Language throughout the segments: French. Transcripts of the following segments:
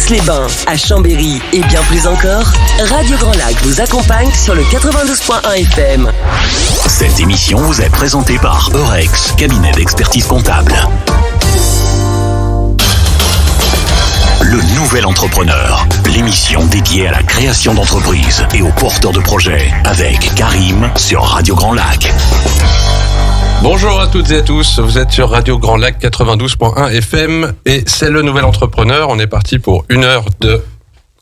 Aix-les-Bains, à Chambéry et bien plus encore, Radio Grand Lac vous accompagne sur le 92.1 FM. Cette émission vous est présentée par Eurex, cabinet d'expertise comptable. Le Nouvel Entrepreneur, l'émission dédiée à la création d'entreprises et aux porteurs de projets, avec Karim sur Radio Grand Lac. Bonjour à toutes et à tous, vous êtes sur Radio Grand Lac 92.1 FM et c'est le Nouvel Entrepreneur. On est parti pour une heure de...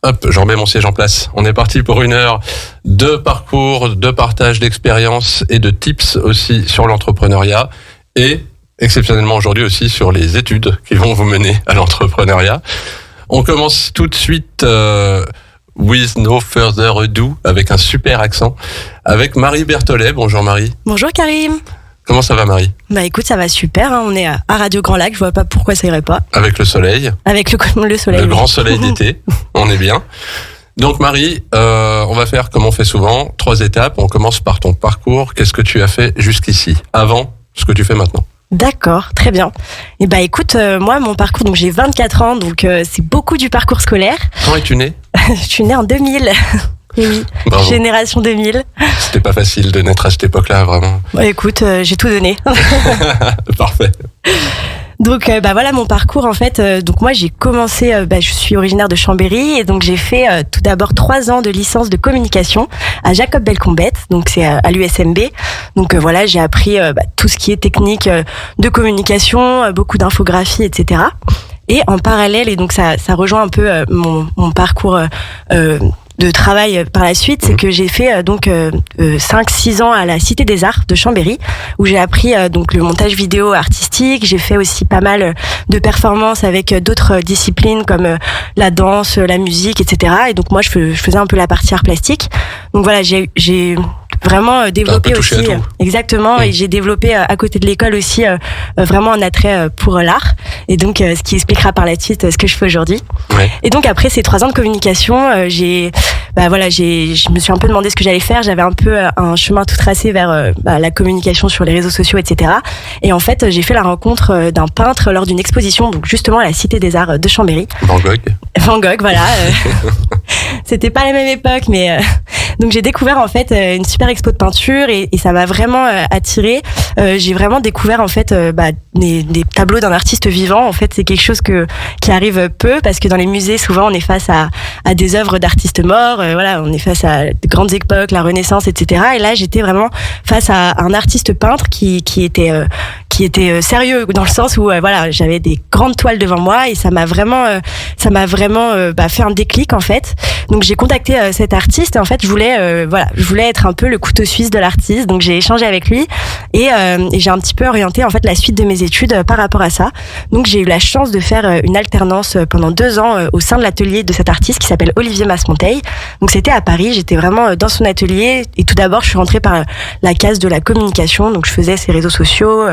Hop, j'en remets mon siège en place. On est parti pour une heure de parcours, de partage d'expériences et de tips aussi sur l'entrepreneuriat et exceptionnellement aujourd'hui aussi sur les études qui vont vous mener à l'entrepreneuriat. On commence tout de suite with no further ado avec un super accent avec Marie Berthollet. Bonjour Marie. Bonjour Karim. Comment ça va Marie ? Bah écoute, ça va super, hein. On est à Radio Grand Lac, je vois pas pourquoi ça irait pas. Avec le soleil. Avec le soleil. Le grand soleil d'été, on est bien. Donc Marie, on va faire comme on fait souvent, 3 étapes. On commence par ton parcours. Qu'est-ce que tu as fait jusqu'ici, avant ce que tu fais maintenant ? D'accord, très bien. Et bah écoute, moi mon parcours, donc j'ai 24 ans, donc c'est beaucoup du parcours scolaire. Quand es-tu née ? Je suis née en 2000. Oui, bravo. Génération 2000. C'était pas facile de naître à cette époque-là, vraiment. Bah écoute, j'ai tout donné. Parfait. Donc bah voilà mon parcours en fait. Donc moi j'ai commencé, je suis originaire de Chambéry et donc j'ai fait tout d'abord 3 ans de licence de communication à Jacob Belcombette, donc c'est à l'USMB. Donc voilà, j'ai appris tout ce qui est technique de communication, beaucoup d'infographie, etc. Et en parallèle, et donc ça rejoint un peu mon parcours de travail par la suite, c'est que j'ai fait 5-6 ans à la Cité des Arts de Chambéry, où j'ai appris donc le montage vidéo artistique. J'ai fait aussi pas mal de performances avec d'autres disciplines comme la danse, la musique, etc. Et donc moi je faisais un peu la partie art plastique. Donc voilà, j'ai vraiment développé aussi exactement, et j'ai développé à côté de l'école aussi vraiment un attrait pour l'art, et donc ce qui expliquera par la suite ce que je fais aujourd'hui. Ouais. Et donc après ces 3 ans de communication, je me suis un peu demandé ce que j'allais faire. J'avais un peu un chemin tout tracé vers la communication sur les réseaux sociaux, etc. Et en fait j'ai fait la rencontre d'un peintre lors d'une exposition, donc justement à la Cité des Arts de Chambéry. Van Gogh, voilà. C'était pas la même époque, mais donc j'ai découvert en fait une super expo de peinture et ça m'a vraiment attirée. J'ai vraiment découvert en fait des tableaux d'un artiste vivant. En fait, c'est quelque chose qui arrive peu, parce que dans les musées souvent on est face à des œuvres d'artistes morts. Voilà, on est face à de grandes époques, la Renaissance, etc. Et là, j'étais vraiment face à un artiste peintre qui était sérieux, dans le sens où j'avais des grandes toiles devant moi, et ça m'a vraiment fait un déclic en fait. Donc j'ai contacté cet artiste, et en fait je voulais être un peu le couteau suisse de l'artiste. Donc j'ai échangé avec lui et j'ai un petit peu orienté en fait la suite de mes études par rapport à ça. Donc j'ai eu la chance de faire une alternance pendant 2 ans au sein de l'atelier de cet artiste qui s'appelle Olivier Masmonteil. Donc c'était à Paris, j'étais vraiment dans son atelier, et tout d'abord je suis rentrée par la case de la communication. Donc je faisais ses réseaux sociaux,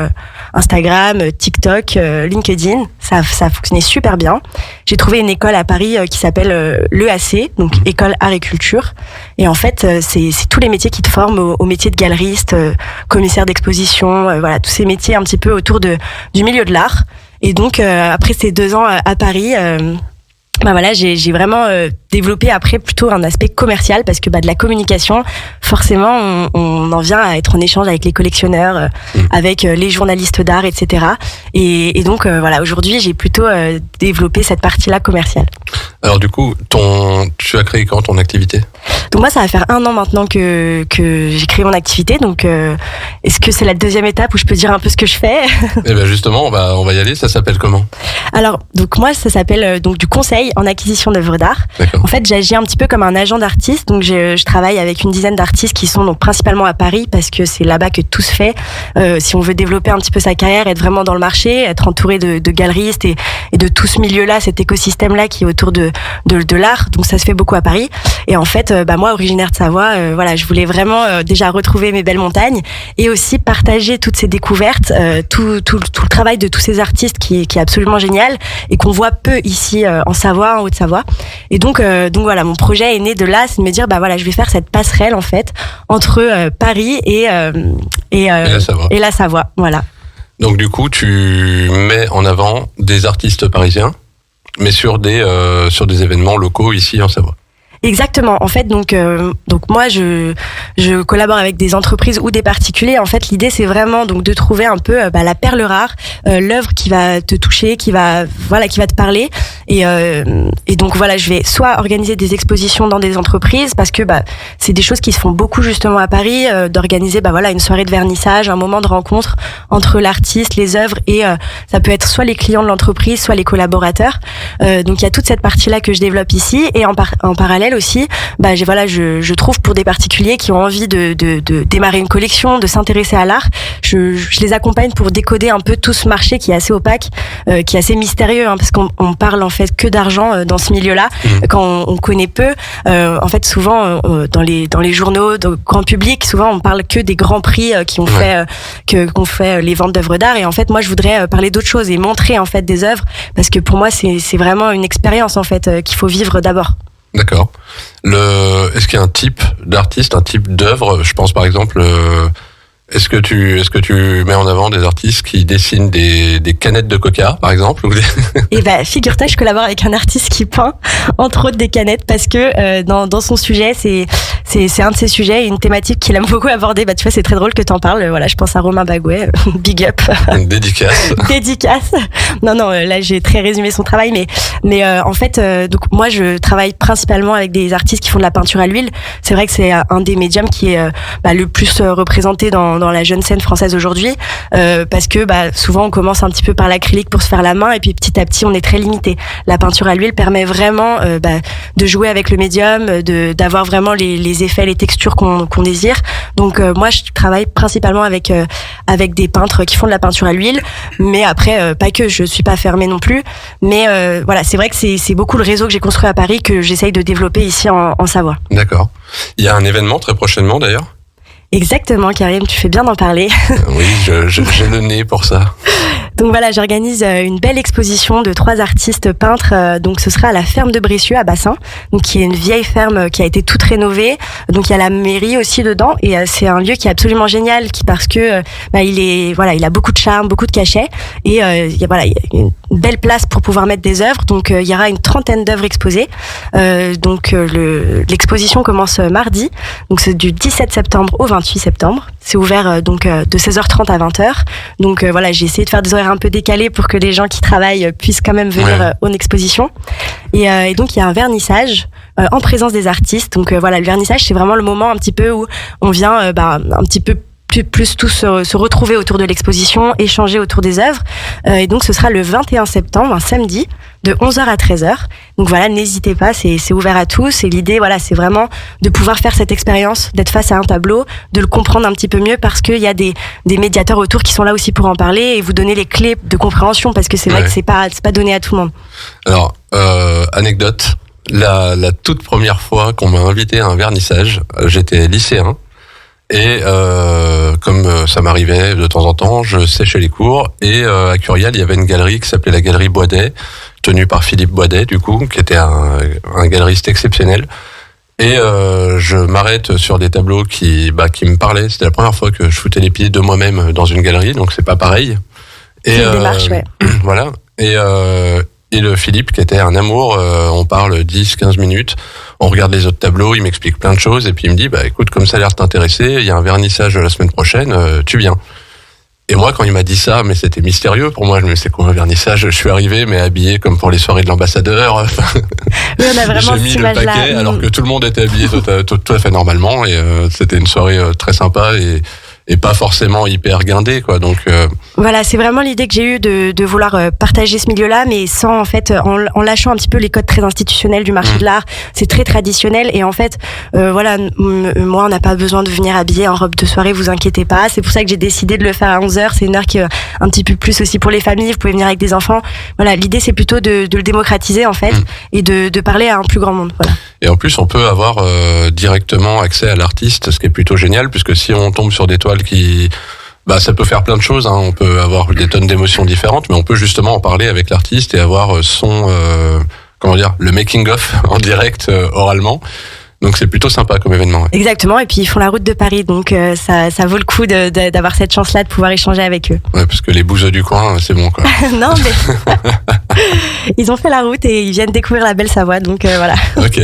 Instagram, TikTok, LinkedIn. Ça fonctionnait super bien. J'ai trouvé une école à Paris qui s'appelle l'EAC, donc École Art et Culture. Et en fait, c'est tous les métiers qui te forment au métier de galeriste, commissaire d'exposition, tous ces métiers un petit peu autour du milieu de l'art. Et donc, après ces 2 ans à Paris, j'ai vraiment développé après plutôt un aspect commercial, parce que de la communication, forcément, on en vient à être en échange avec les collectionneurs, avec les journalistes d'art, etc. Et donc, aujourd'hui, j'ai plutôt développé cette partie-là commerciale. Alors du coup, tu as créé quand ton activité ? Donc moi, ça va faire 1 an maintenant que j'ai créé mon activité. Donc, est-ce que c'est la 2e étape où je peux dire un peu ce que je fais ? Eh bien justement, on va y aller. Ça s'appelle comment ? Alors, donc moi, ça s'appelle donc du conseil en acquisition d'œuvres d'art. D'accord. En fait, j'agis un petit peu comme un agent d'artiste. Donc, je travaille avec une dizaine d'artistes qui sont donc principalement à Paris, parce que c'est là-bas que tout se fait. Si on veut développer un petit peu sa carrière, être vraiment dans le marché, être entouré de galeristes et de tout ce milieu-là, cet écosystème-là qui est autour de l'art. Donc, ça se fait beaucoup à Paris. Et en fait, moi, originaire de Savoie, je voulais vraiment déjà retrouver mes belles montagnes, et aussi partager toutes ces découvertes, tout le travail de tous ces artistes qui est absolument génial et qu'on voit peu ici en Savoie, en Haute-Savoie. Et donc voilà, mon projet est né de là, c'est de me dire je vais faire cette passerelle en fait entre Paris et la Savoie. Voilà. Donc du coup, tu mets en avant des artistes parisiens mais sur des événements locaux ici en Savoie. Exactement. En fait, donc moi, je collabore avec des entreprises ou des particuliers. En fait, l'idée, c'est vraiment donc de trouver un peu la perle rare, l'œuvre qui va te toucher, qui va te parler. Et donc voilà, je vais soit organiser des expositions dans des entreprises parce que c'est des choses qui se font beaucoup justement à Paris, d'organiser une soirée de vernissage, un moment de rencontre entre l'artiste, les œuvres et ça peut être soit les clients de l'entreprise, soit les collaborateurs. Donc il y a toute cette partie-là que je développe ici et en parallèle aussi, je trouve pour des particuliers qui ont envie de démarrer une collection, de s'intéresser à l'art, je les accompagne pour décoder un peu tout ce marché qui est assez opaque, qui est assez mystérieux, parce qu'on parle en fait que d'argent dans ce milieu-là. Quand on connaît peu, en fait souvent dans les journaux, dans le grand public, souvent on parle que des grands prix qu'on fait les ventes d'œuvres d'art. Et en fait moi je voudrais parler d'autres choses et montrer en fait des œuvres parce que pour moi c'est vraiment une expérience en fait qu'il faut vivre d'abord. D'accord. Est-ce qu'il y a un type d'artiste, un type d'œuvre? Je pense par exemple, est-ce que tu mets en avant des artistes qui dessinent des canettes de coca, par exemple? Et figure-toi, je collabore avec un artiste qui peint, entre autres, des canettes, parce que dans son sujet, c'est un de ses sujets, une thématique qu'il aime beaucoup aborder. Tu vois, c'est très drôle que t'en parles. Voilà, je pense à Romain Bagouet, big up. Dédicace. Dédicace. Non, là j'ai très résumé son travail, mais en fait, donc moi je travaille principalement avec des artistes qui font de la peinture à l'huile. C'est vrai que c'est un des médiums qui est le plus représenté dans la jeune scène française aujourd'hui, parce que souvent on commence un petit peu par l'acrylique pour se faire la main et puis petit à petit on est très limité. La peinture à l'huile permet vraiment de jouer avec le médium, d'avoir vraiment les effets, les textures qu'on désire. Donc moi je travaille principalement avec des peintres qui font de la peinture à l'huile, mais après pas que, je suis pas fermée non plus, mais voilà, c'est vrai que c'est beaucoup le réseau que j'ai construit à Paris que j'essaye de développer ici en Savoie. D'accord. Il y a un événement très prochainement d'ailleurs? Exactement, Karim, tu fais bien d'en parler. Oui, j'ai le nez pour ça. Donc voilà, j'organise une belle exposition de 3 artistes peintres. Donc ce sera à la ferme de Brécieux à Bassin, donc qui est une vieille ferme qui a été toute rénovée. Donc il y a la mairie aussi dedans et c'est un lieu qui est absolument génial parce que il a beaucoup de charme, beaucoup de cachet et il y a une belle place pour pouvoir mettre des œuvres. Donc il y aura une 30aine d'œuvres exposées. L'exposition commence mardi. Donc c'est du 17 septembre au 28 septembre. C'est ouvert de 16h30 à 20h. Donc j'ai essayé de faire des horaires un peu décalés pour que les gens qui travaillent puissent quand même venir en exposition. Et donc il y a un vernissage en présence des artistes. Donc le vernissage, c'est vraiment le moment un petit peu où on vient un petit peu plus tous se retrouver autour de l'exposition, échanger autour des œuvres. Et donc ce sera le 21 septembre, un samedi, de 11h à 13h. Donc n'hésitez pas, c'est ouvert à tous. Et l'idée, c'est vraiment de pouvoir faire cette expérience, d'être face à un tableau, de le comprendre un petit peu mieux parce qu'il y a des médiateurs autour qui sont là aussi pour en parler et vous donner les clés de compréhension parce que c'est vrai que c'est pas donné à tout le monde. Alors, anecdote, la toute première fois qu'on m'a invité à un vernissage, j'étais lycéen. Et comme ça m'arrivait de temps en temps, je séchais les cours et à Curial, il y avait une galerie qui s'appelait la galerie Boisdet, tenue par Philippe Boisdet du coup, qui était un galeriste exceptionnel. Et je m'arrête sur des tableaux qui me parlaient. C'était la première fois que je foutais les pieds de moi-même dans une galerie, donc c'est pas pareil. Et c'est une démarche, ouais. Voilà. Et le Philippe, qui était un amour, on parle 10-15 minutes, on regarde les autres tableaux, il m'explique plein de choses, et puis il me dit, écoute, comme ça a l'air de t'intéresser, il y a un vernissage la semaine prochaine, tu viens. Et moi, quand il m'a dit ça, mais c'était mystérieux pour moi, je me disais, c'est quoi un vernissage? Je suis arrivé, mais habillé comme pour les soirées de l'ambassadeur. Oui, on a vraiment j'ai mis le paquet, alors que tout le monde était habillé tout à fait normalement, et c'était une soirée très sympa, et pas forcément hyper guindé, quoi. Donc voilà, c'est vraiment l'idée que j'ai eue de vouloir partager ce milieu-là, mais sans en lâchant un petit peu les codes très institutionnels du marché de l'art. C'est très traditionnel et en fait, moi, on n'a pas besoin de venir habillé en robe de soirée, vous inquiétez pas. C'est pour ça que j'ai décidé de le faire à 11h. C'est une heure qui est un petit peu plus aussi pour les familles. Vous pouvez venir avec des enfants. Voilà, l'idée c'est plutôt de le démocratiser en fait et de parler à un plus grand monde. Voilà. Et en plus, on peut avoir directement accès à l'artiste, ce qui est plutôt génial, puisque si on tombe sur des toiles qui... ça peut faire plein de choses, hein. On peut avoir des tonnes d'émotions différentes, mais on peut justement en parler avec l'artiste et avoir le making of en direct oralement. Donc c'est plutôt sympa comme événement. Ouais. Exactement, et puis ils font la route de Paris, donc ça vaut le coup d'avoir cette chance-là de pouvoir échanger avec eux. Ouais, parce que les bouseux du coin, c'est bon quoi. Non, mais ils ont fait la route et ils viennent découvrir la belle Savoie, donc voilà. Ok.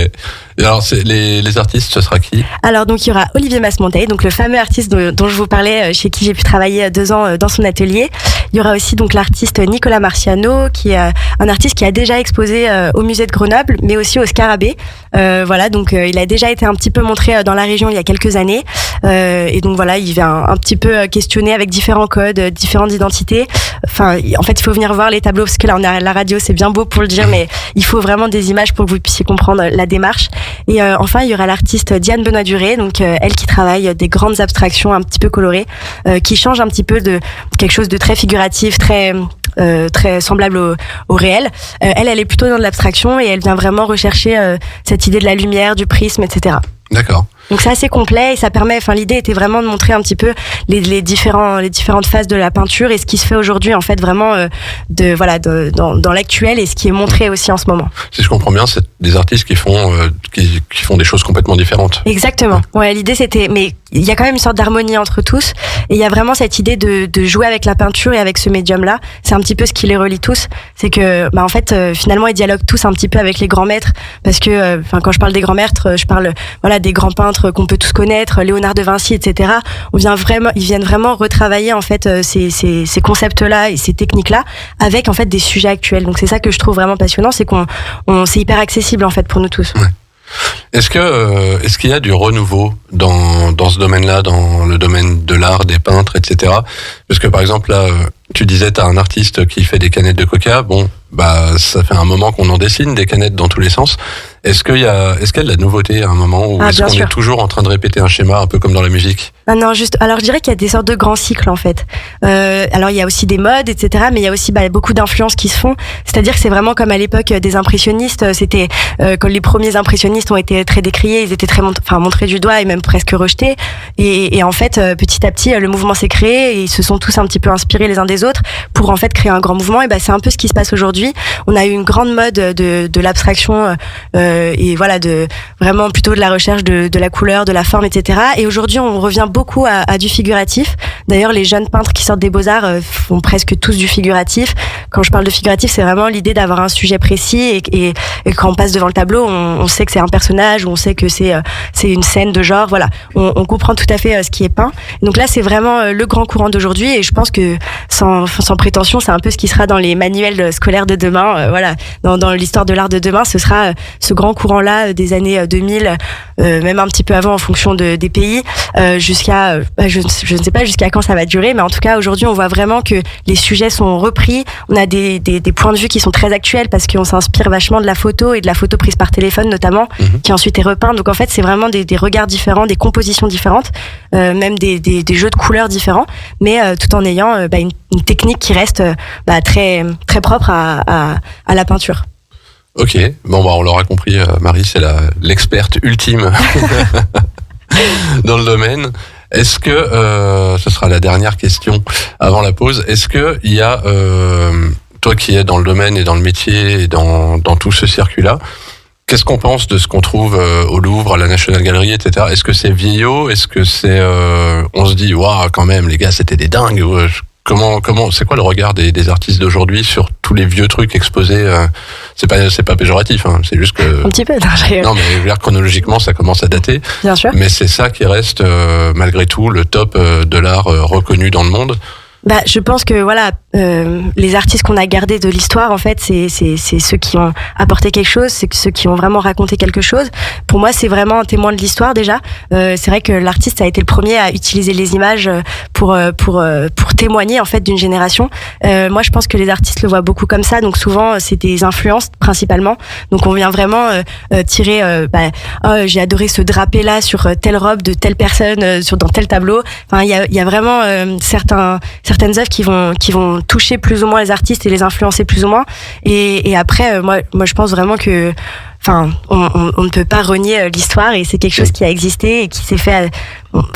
Et alors les artistes, ce sera qui? Alors donc il y aura Olivier Masmonteil, donc le fameux artiste dont je vous parlais, chez qui j'ai pu travailler 2 ans dans son atelier. Il y aura aussi donc l'artiste Nicolas Marciano, qui est un artiste qui a déjà exposé au musée de Grenoble, mais aussi au Scarabée. Voilà, donc il a déjà été un petit peu montré dans la région il y a quelques années. Et donc voilà, il vient un petit peu questionner avec différents codes, différentes identités. Enfin, en fait, il faut venir voir les tableaux, parce que là on est à la radio, c'est bien beau pour le dire, mais il faut vraiment des images pour que vous puissiez comprendre la démarche. Et enfin, il y aura l'artiste Diane Benoît-Duré, donc elle qui travaille des grandes abstractions un petit peu colorées, qui change un petit peu de quelque chose de très figuratif, très semblable au réel. Elle est plutôt dans de l'abstraction et elle vient vraiment rechercher cette idée de la lumière, du prisme, etc. D'accord. Donc c'est assez complet et ça permet, enfin l'idée était vraiment de montrer un petit peu les différentes phases de la peinture et ce qui se fait aujourd'hui en fait vraiment dans l'actuel et ce qui est montré aussi en ce moment. Si je comprends bien, c'est des artistes qui font des choses complètement différentes. Exactement. Ouais, l'idée c'était, mais il y a quand même une sorte d'harmonie entre tous et il y a vraiment cette idée de jouer avec la peinture et avec ce médium-là. C'est un petit peu ce qui les relie tous. C'est que en fait finalement ils dialoguent tous un petit peu avec les grands maîtres parce que quand je parle des grands maîtres, je parle des grands peintres qu'on peut tous connaître, Léonard de Vinci, etc. Ils viennent vraiment retravailler en fait ces concepts-là et ces techniques-là avec en fait des sujets actuels. Donc c'est ça que je trouve vraiment passionnant, c'est c'est hyper accessible en fait pour nous tous. Ouais. Est-ce qu'il y a du renouveau dans ce domaine-là, dans le domaine de l'art, des peintres, etc. Parce que par exemple là, tu disais t'as un artiste qui fait des canettes de Coca. Bon, ça fait un moment qu'on en dessine des canettes dans tous les sens. Est-ce qu'il y a de la nouveauté à un moment ou est-ce qu'on est toujours en train de répéter un schéma un peu comme dans la musique? Non, alors je dirais qu'il y a des sortes de grands cycles en fait. Alors il y a aussi des modes, etc. Mais il y a aussi beaucoup d'influences qui se font. C'est-à-dire que c'est vraiment comme à l'époque des impressionnistes. C'était quand les premiers impressionnistes ont été très décriés, ils étaient très montrés du doigt et même presque rejetés. Et en fait, petit à petit, le mouvement s'est créé et ils se sont tous un petit peu inspirés les uns des autres pour en fait créer un grand mouvement. Et c'est un peu ce qui se passe aujourd'hui. On a eu une grande mode de l'abstraction et voilà, vraiment plutôt de la recherche de la couleur, de la forme, etc. Et aujourd'hui, on revient beaucoup à du figuratif. D'ailleurs, les jeunes peintres qui sortent des Beaux-Arts font presque tous du figuratif. Quand je parle de figuratif, c'est vraiment l'idée d'avoir un sujet précis et quand on passe devant le tableau, on sait que c'est un personnage, ou on sait que c'est une scène de genre. Voilà, on comprend tout à fait ce qui est peint. Donc là, c'est vraiment le grand courant d'aujourd'hui et je pense que sans prétention, c'est un peu ce qui sera dans les manuels scolaires de demain. Voilà, dans l'histoire de l'art de demain, ce sera ce grand courant-là des années 2000, même un petit peu avant en fonction des pays, jusqu'à, je ne sais pas jusqu'à quand ça va durer, mais en tout cas aujourd'hui on voit vraiment que les sujets sont repris. On a des points de vue qui sont très actuels parce qu'on s'inspire vachement de la photo et de la photo prise par téléphone notamment, qui ensuite est repeinte. Donc en fait c'est vraiment des regards différents, des compositions différentes, même des jeux de couleurs différents, mais tout en ayant une technique qui reste très très propre à la peinture. Ok, on l'aura compris, Marie, c'est l'experte ultime dans le domaine. Est-ce que, ce sera la dernière question avant la pause, est-ce que il y a, toi qui es dans le domaine et dans le métier et dans tout ce circuit-là, qu'est-ce qu'on pense de ce qu'on trouve au Louvre, à la National Gallery, etc. Est-ce que c'est vieillot? Est-ce que c'est, on se dit, waouh, quand même, les gars, c'était des dingues? Comment, c'est quoi le regard des artistes d'aujourd'hui sur tous les vieux trucs exposés? C'est pas péjoratif, hein, c'est juste que. Un petit peu, non, mais je veux dire, chronologiquement, ça commence à dater. Bien sûr. Mais c'est ça qui reste, malgré tout, le top de l'art reconnu dans le monde. Je pense que voilà, les artistes qu'on a gardés de l'histoire, en fait, c'est ceux qui ont apporté quelque chose, c'est ceux qui ont vraiment raconté quelque chose. Pour moi, c'est vraiment un témoin de l'histoire déjà. C'est vrai que l'artiste a été le premier à utiliser les images pour témoigner en fait d'une génération. Moi, je pense que les artistes le voient beaucoup comme ça. Donc souvent, c'est des influences principalement. Donc on vient vraiment tirer. J'ai adoré ce drapé là sur telle robe de telle personne dans tel tableau. Enfin, il y a vraiment certaines œuvres qui vont toucher plus ou moins les artistes et les influencer plus ou moins. Et après, moi, je pense vraiment que, on ne peut pas renier l'histoire et c'est quelque chose qui a existé et qui s'est fait.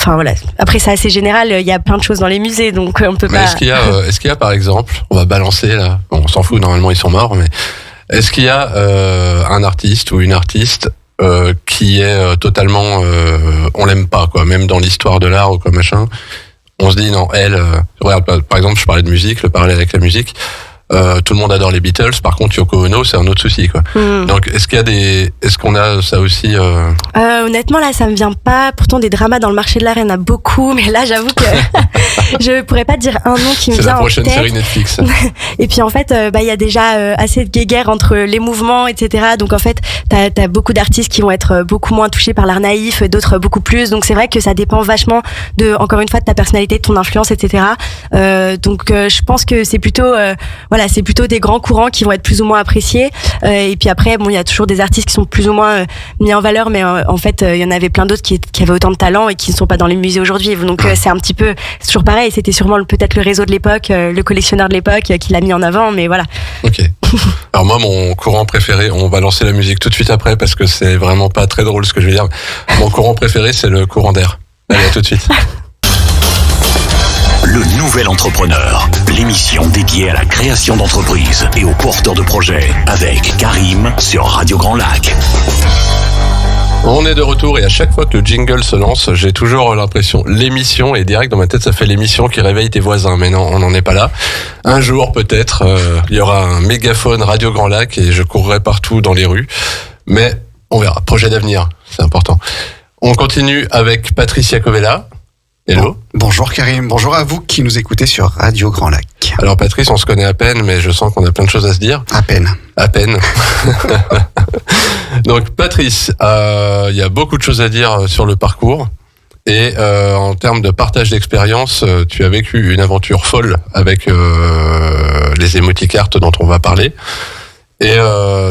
Voilà. Après, c'est assez général. Il y a plein de choses dans les musées, donc on peut pas. Est-ce qu'il y a, par exemple, on va balancer là. Bon, on s'en fout. Normalement, ils sont morts, mais est-ce qu'il y a un artiste ou une artiste qui est totalement, on l'aime pas, quoi. Même dans l'histoire de l'art ou quoi machin, on se dit non, regarde, par exemple, je parlais de musique, le parallèle avec la musique. Tout le monde adore les Beatles, par contre Yoko Ono c'est un autre souci, quoi. Donc est-ce qu'on a ça aussi Honnêtement là ça me vient pas, pourtant des dramas dans le marché de l'art il y en a beaucoup, mais là j'avoue que je pourrais pas dire un nom qui me vient en tête. C'est la prochaine série Netflix. Et puis en fait il y a déjà assez de guéguerre entre les mouvements, etc. Donc en fait t'as beaucoup d'artistes qui vont être beaucoup moins touchés par l'art naïf, d'autres beaucoup plus, donc c'est vrai que ça dépend vachement encore une fois de ta personnalité, de ton influence, etc. Donc je pense que c'est plutôt c'est plutôt des grands courants qui vont être plus ou moins appréciés. Et puis après, il y a toujours des artistes qui sont plus ou moins mis en valeur, mais en fait, il y en avait plein d'autres qui avaient autant de talent et qui ne sont pas dans les musées aujourd'hui. Donc c'est toujours pareil. C'était sûrement peut-être le réseau de l'époque, le collectionneur de l'époque qui l'a mis en avant, mais voilà. Ok. Alors moi, mon courant préféré, on va lancer la musique tout de suite après parce que c'est vraiment pas très drôle ce que je vais dire. Mon courant préféré, c'est le courant d'air. Allez, à tout de suite. Le Nouvel Entrepreneur, l'émission dédiée à la création d'entreprises et aux porteurs de projets avec Karim sur Radio Grand Lac. On est de retour et à chaque fois que le jingle se lance, j'ai toujours l'impression, l'émission, et direct dans ma tête ça fait l'émission qui réveille tes voisins, mais non, on n'en est pas là. Un jour peut-être, il y aura un mégaphone Radio Grand Lac et je courrai partout dans les rues, mais on verra, projet d'avenir, c'est important. On continue avec Patrice Iacovella. Hello. Bonjour Karim, bonjour à vous qui nous écoutez sur Radio Grand Lac. Alors Patrice, on se connaît à peine, mais je sens qu'on a plein de choses à se dire. À peine. Donc Patrice, il y a beaucoup de choses à dire sur le parcours. Et en termes de partage d'expérience, tu as vécu une aventure folle avec les émoticartes dont on va parler. Et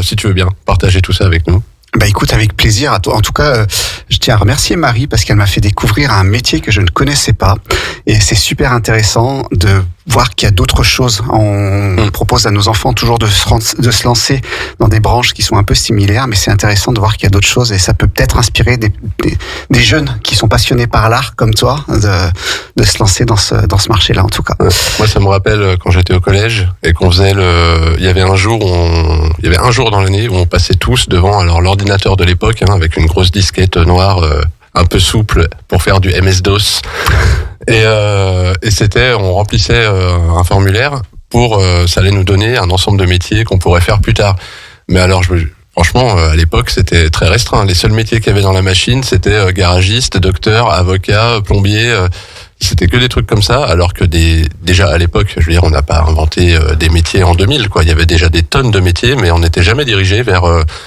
si tu veux bien, partager tout ça avec nous. Bah écoute, avec plaisir. En tout cas, je tiens à remercier Marie parce qu'elle m'a fait découvrir un métier que je ne connaissais pas. Et c'est super intéressant de voir qu'il y a d'autres choses. On propose à nos enfants toujours de se lancer dans des branches qui sont un peu similaires, mais c'est intéressant de voir qu'il y a d'autres choses et ça peut peut-être inspirer des jeunes qui sont passionnés par l'art comme toi de se lancer dans ce marché-là en tout cas. Moi, ça me rappelle quand j'étais au collège et qu'on faisait il y avait un jour dans l'année où on passait tous devant l'ordinateur de l'époque avec une grosse disquette noire un peu souple pour faire du MS-DOS. Et on remplissait un formulaire pour, ça allait nous donner un ensemble de métiers qu'on pourrait faire plus tard. Mais alors, franchement, à l'époque, c'était très restreint. Les seuls métiers qu'il y avait dans la machine, c'était garagiste, docteur, avocat, plombier. C'était que des trucs comme ça, alors que déjà à l'époque, je veux dire, on n'a pas inventé des métiers en 2000, quoi. Il y avait déjà des tonnes de métiers, mais on n'était jamais dirigé vers.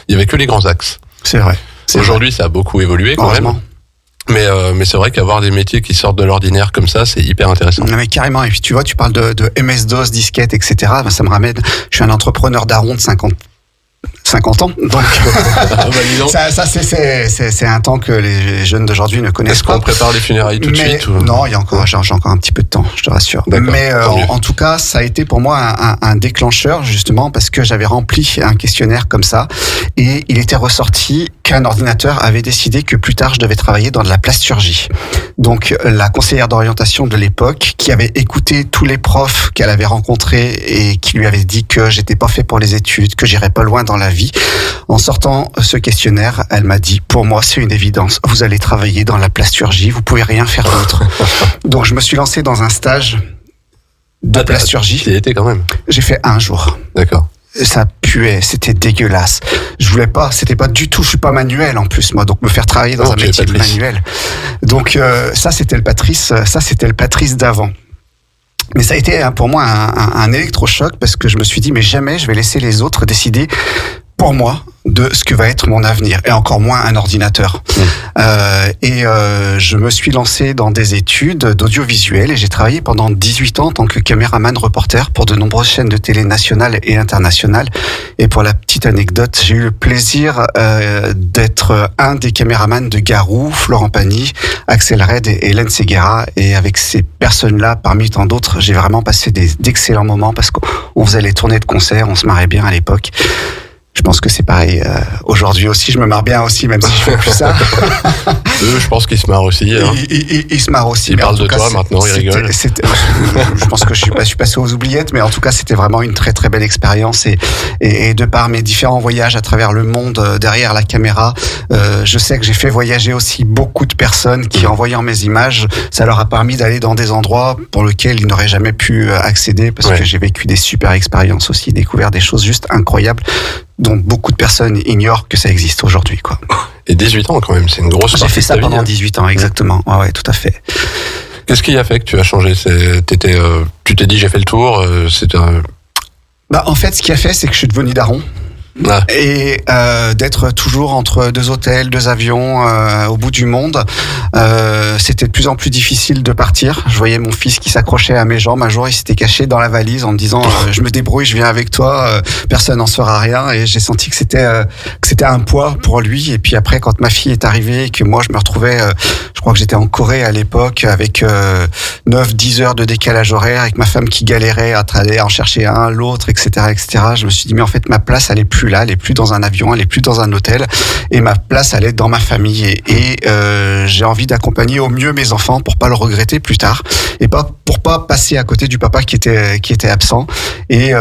Il y avait que les grands axes. C'est vrai. Aujourd'hui, ça a beaucoup évolué quand même. Mais c'est vrai qu'avoir des métiers qui sortent de l'ordinaire comme ça, c'est hyper intéressant. Non mais carrément. Et puis tu vois, tu parles de MS-DOS, disquette, etc. Ben, ça me ramène. Je suis un entrepreneur d'Aron de 50 ans, donc ça c'est un temps que les jeunes d'aujourd'hui ne connaissent pas. Est-ce qu'on prépare les funérailles tout de suite ou... Non, j'ai encore un petit peu de temps, je te rassure. Mais en tout cas, ça a été pour moi un déclencheur justement parce que j'avais rempli un questionnaire comme ça et il était ressorti qu'un ordinateur avait décidé que plus tard je devais travailler dans de la plasturgie. Donc la conseillère d'orientation de l'époque qui avait écouté tous les profs qu'elle avait rencontrés et qui lui avait dit que j'étais pas fait pour les études, que j'irais pas loin dans la vie. En sortant ce questionnaire, elle m'a dit, pour moi, c'est une évidence. Vous allez travailler dans la plasturgie, vous pouvez rien faire d'autre. Donc, je me suis lancé dans un stage de plasturgie. Tu y étais quand même. J'ai fait 1 jour. D'accord. Ça puait, c'était dégueulasse. Je voulais pas, c'était pas du tout, je suis pas manuel en plus, moi, donc me faire travailler dans un métier de manuel. Donc, ça, c'était le Patrice d'avant. Mais ça a été pour moi un électrochoc parce que je me suis dit mais jamais je vais laisser les autres décider pour moi de ce que va être mon avenir et encore moins un ordinateur. Je me suis lancé dans des études d'audiovisuel et j'ai travaillé pendant 18 ans en tant que caméraman reporter pour de nombreuses chaînes de télé nationales et internationales. Et pour la petite anecdote, j'ai eu le plaisir d'être un des caméramans de Garou, Florent Pagny, Axel Red et Hélène Seguera. Et avec ces personnes-là, parmi tant d'autres, j'ai vraiment passé d'excellents moments parce qu'on faisait les tournées de concerts, on se marrait bien à l'époque. Je pense que c'est pareil. Aujourd'hui aussi, je me marre bien aussi, même si je fais plus ça. Eux, je pense qu'ils se marrent aussi. Hein. Ils se marrent aussi. Ils parlent de toi maintenant, ils rigolent. Je pense que je suis passé aux oubliettes, mais en tout cas, c'était vraiment une très très belle expérience. Et de par mes différents voyages à travers le monde, derrière la caméra, je sais que j'ai fait voyager aussi beaucoup de personnes qui, en voyant mes images, ça leur a permis d'aller dans des endroits pour lesquels ils n'auraient jamais pu accéder, parce que j'ai vécu des super expériences aussi, découvert des choses juste incroyables dont beaucoup de personnes ignorent que ça existe aujourd'hui, quoi. Et 18 ans quand même, c'est une grosse partie. J'ai fait ça pendant 18 ans, exactement. Ouais, tout à fait. Qu'est-ce qui a fait que tu as changé? Tu t'es dit j'ai fait le tour. En fait, ce qui a fait, c'est que je suis devenu daron. Ah. Et d'être toujours entre 2 hôtels, 2 avions au bout du monde, c'était de plus en plus difficile de partir. Je voyais mon fils qui s'accrochait à mes jambes. Un jour, il s'était caché dans la valise en me disant je me débrouille, je viens avec toi, personne n'en saura rien. Et j'ai senti que c'était un poids pour lui. Et puis après, quand ma fille est arrivée et que moi je me retrouvais, je crois que j'étais en Corée à l'époque avec 9-10 heures de décalage horaire, avec ma femme qui galérait à en chercher un, l'autre, etc., etc. Je me suis dit mais en fait ma place elle est plus là, elle est plus dans un avion, elle est plus dans un hôtel, et ma place elle est dans ma famille. Et j'ai envie d'accompagner au mieux mes enfants pour pas le regretter plus tard, et pour pas passer à côté du papa qui était absent. Et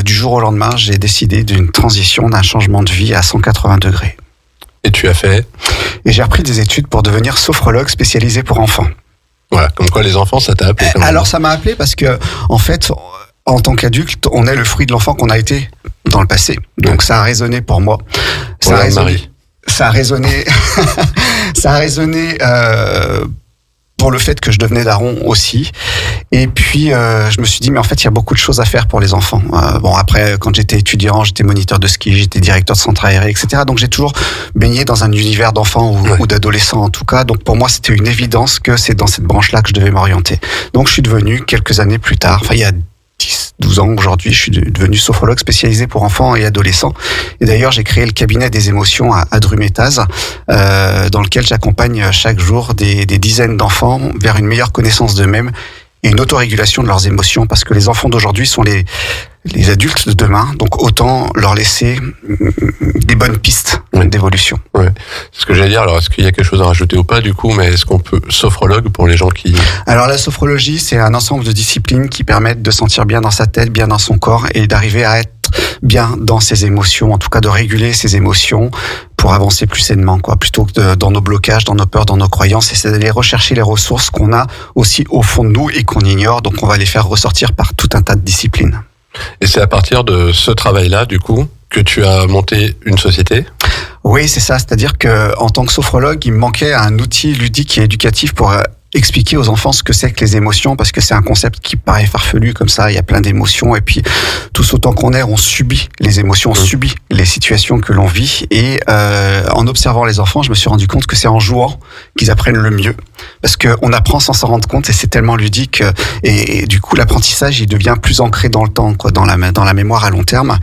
du jour au lendemain, j'ai décidé d'une transition, d'un changement de vie à 180 degrés. Et tu as fait? Et j'ai repris des études pour devenir sophrologue spécialisé pour enfants. Voilà, comme quoi les enfants, ça t'a appelé. Alors ça m'a appelé parce que, en fait, en tant qu'adulte, on est le fruit de l'enfant qu'on a été dans le passé. Donc ça a résonné pour moi. Ça a résonné pour le fait que je devenais daron aussi. Et puis, je me suis dit, mais en fait, il y a beaucoup de choses à faire pour les enfants. Après, quand j'étais étudiant, j'étais moniteur de ski, j'étais directeur de centre aéré, etc. Donc, j'ai toujours baigné dans un univers d'enfants ou d'adolescents, en tout cas. Donc, pour moi, c'était une évidence que c'est dans cette branche-là que je devais m'orienter. Donc, je suis devenu, quelques années plus tard, il y a 10-12 ans aujourd'hui, je suis devenu sophrologue spécialisé pour enfants et adolescents. Et d'ailleurs, j'ai créé le cabinet des émotions à Drumétaz, dans lequel j'accompagne chaque jour des dizaines d'enfants vers une meilleure connaissance d'eux-mêmes et une autorégulation de leurs émotions, parce que les enfants d'aujourd'hui sont les adultes de demain, donc autant leur laisser des bonnes pistes d'évolution. Ouais. C'est ce que j'allais dire. Alors, est-ce qu'il y a quelque chose à rajouter ou pas, du coup, mais est-ce qu'on peut, sophrologue pour les gens qui... Alors, la sophrologie, c'est un ensemble de disciplines qui permettent de sentir bien dans sa tête, bien dans son corps, et d'arriver à être bien dans ses émotions, en tout cas de réguler ses émotions pour avancer plus sainement, plutôt que dans nos blocages, dans nos peurs, dans nos croyances. Et c'est d'aller rechercher les ressources qu'on a aussi au fond de nous et qu'on ignore, donc on va les faire ressortir par tout un tas de disciplines. Et c'est à partir de ce travail-là, du coup, que tu as monté une société? Oui, c'est ça. C'est-à-dire que, en tant que sophrologue, il me manquait un outil ludique et éducatif pour expliquer aux enfants ce que c'est que les émotions, parce que c'est un concept qui paraît farfelu comme ça. Il y a plein d'émotions, et puis tous autant qu'on est, on subit les émotions, on subit les situations que l'on vit. Et en observant les enfants, je me suis rendu compte que c'est en jouant qu'ils apprennent le mieux, parce que on apprend sans s'en rendre compte, et c'est tellement ludique. Et du coup, l'apprentissage, il devient plus ancré dans le temps, dans la mémoire à long terme.